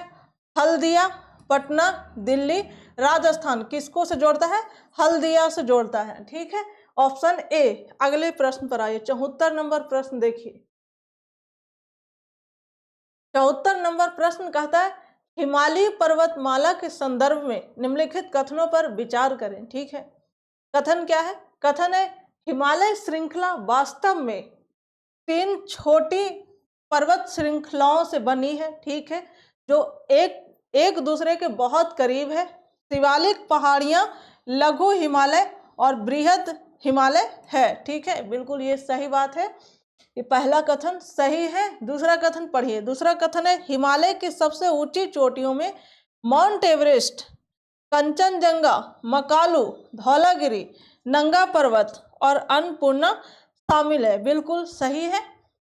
हल्दिया, पटना, दिल्ली, राजस्थान, किसको से जोड़ता है, हल्दिया से जोड़ता है, ठीक है, ऑप्शन ए। अगले प्रश्न पर आइए, 74 नंबर प्रश्न देखिए, 74 नंबर प्रश्न कहता है हिमालय पर्वतमाला के संदर्भ में निम्नलिखित कथनों पर विचार करें, ठीक है। कथन क्या है, कथन है हिमालय श्रृंखला वास्तव में 3 छोटी पर्वत श्रृंखलाओं से बनी है, ठीक है, जो एक दूसरे के बहुत करीब है। शिवालिक पहाड़ियां, लघु हिमालय और बृहद हिमालय है, ठीक है, बिल्कुल ये सही बात है, ये पहला कथन सही है। दूसरा कथन पढ़िए, दूसरा कथन है हिमालय की सबसे ऊंची चोटियों में माउंट एवरेस्ट, कंचनजंगा, मकालू, धौलागिरी, नंगा पर्वत और अन्नपूर्णा शामिल है, बिल्कुल सही है।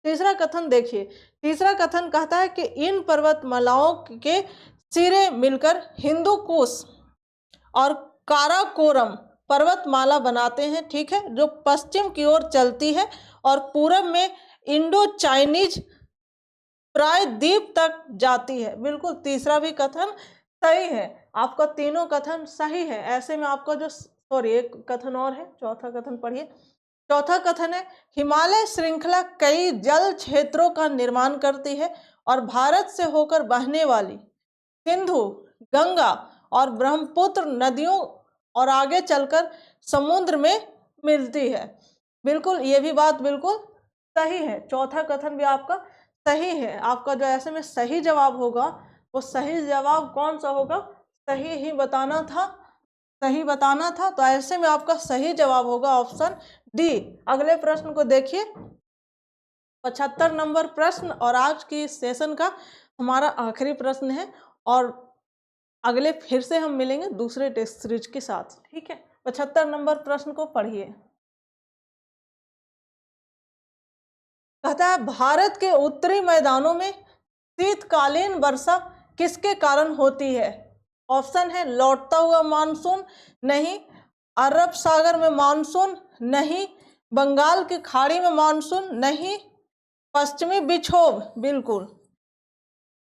तीसरा कथन देखिए, तीसरा कथन कहता है कि इन पर्वतमालाओं के सिरे मिलकर हिंदू कुश और काराकोरम पर्वतमाला बनाते हैं, ठीक है, जो पश्चिम की ओर चलती है और पूरब में इंडो चाइनीज प्रायद्वीप तक जाती है, बिल्कुल तीसरा भी कथन सही है। आपका तीनों कथन सही है। ऐसे में आपका जो एक कथन और है, चौथा कथन पढ़िए। चौथा कथन है हिमालय श्रृंखला कई जल क्षेत्रों का निर्माण करती है और भारत से होकर बहने वाली सिंधु, गंगा और ब्रह्मपुत्र नदियों और आगे चलकर समुद्र में मिलती है, बिल्कुल ये भी बात बिल्कुल सही है। चौथा कथन भी आपका सही है। आपका जो ऐसे में सही जवाब होगा वो सही जवाब कौन सा होगा, सही ही बताना था, सही बताना था, तो ऐसे में आपका सही जवाब होगा ऑप्शन डी। अगले प्रश्न को देखिए, 75 नंबर प्रश्न और आज की इस सेशन का हमारा आखिरी प्रश्न है और अगले फिर से हम मिलेंगे दूसरे टेस्ट सीरीज के साथ, ठीक है। 75 नंबर प्रश्न को पढ़िए। कहता है भारत के उत्तरी मैदानों में शीतकालीन वर्षा किसके कारण होती है? ऑप्शन है लौटता हुआ मानसून, नहीं अरब सागर में मानसून, नहीं बंगाल की खाड़ी में मानसून, नहीं पश्चिमी विक्षोभ। बिल्कुल,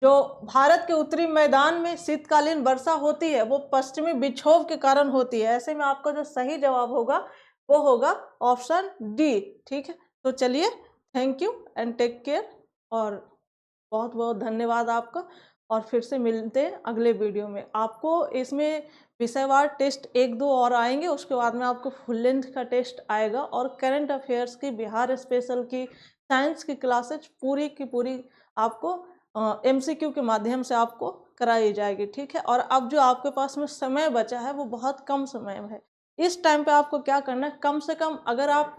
जो भारत के उत्तरी मैदान में शीतकालीन वर्षा होती है वो पश्चिमी विक्षोभ के कारण होती है। ऐसे में आपका जो सही जवाब होगा वो होगा ऑप्शन डी, ठीक है। तो चलिए, thank you and take care और बहुत बहुत धन्यवाद आपका। और फिर से मिलते हैं अगले वीडियो में। आपको इसमें विषयवार टेस्ट 1-2 और आएंगे, उसके बाद में आपको फुल लेंथ का टेस्ट आएगा और करंट अफेयर्स की, बिहार स्पेशल की, साइंस की क्लासेज पूरी की पूरी आपको MCQ के माध्यम से आपको कराई जाएगी, ठीक है। और अब जो आपके पास में समय बचा है वो बहुत कम समय है। इस टाइम पे आपको क्या करना है, कम से कम अगर आप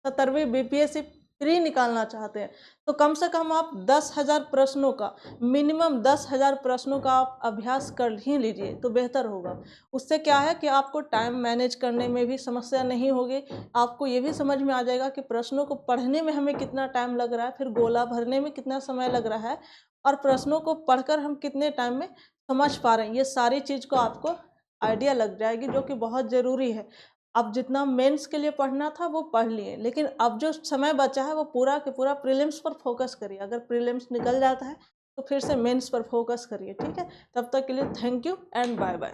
70वीं BPSC प्री निकालना चाहते हैं तो कम से कम आप 10,000 प्रश्नों का, मिनिमम 10,000 प्रश्नों का आप अभ्यास कर ही लीजिए तो बेहतर होगा। उससे क्या है कि आपको टाइम मैनेज करने में भी समस्या नहीं होगी। आपको ये भी समझ में आ जाएगा कि प्रश्नों को पढ़ने में हमें कितना टाइम लग रहा है, फिर गोला भरने में कितना समय लग रहा है और प्रश्नों को पढ़कर हम कितने टाइम में समझ पा रहे हैं। ये सारी चीज़ को आपको आइडिया लग जाएगी, जो कि बहुत ज़रूरी है। अब जितना मेंस के लिए पढ़ना था वो पढ़ लिए, लेकिन अब जो समय बचा है वो पूरा के पूरा प्रीलिम्स पर फोकस करिए। अगर प्रीलिम्स निकल जाता है तो फिर से मेंस पर फोकस करिए, ठीक है। तब तक के लिए thank you and bye bye.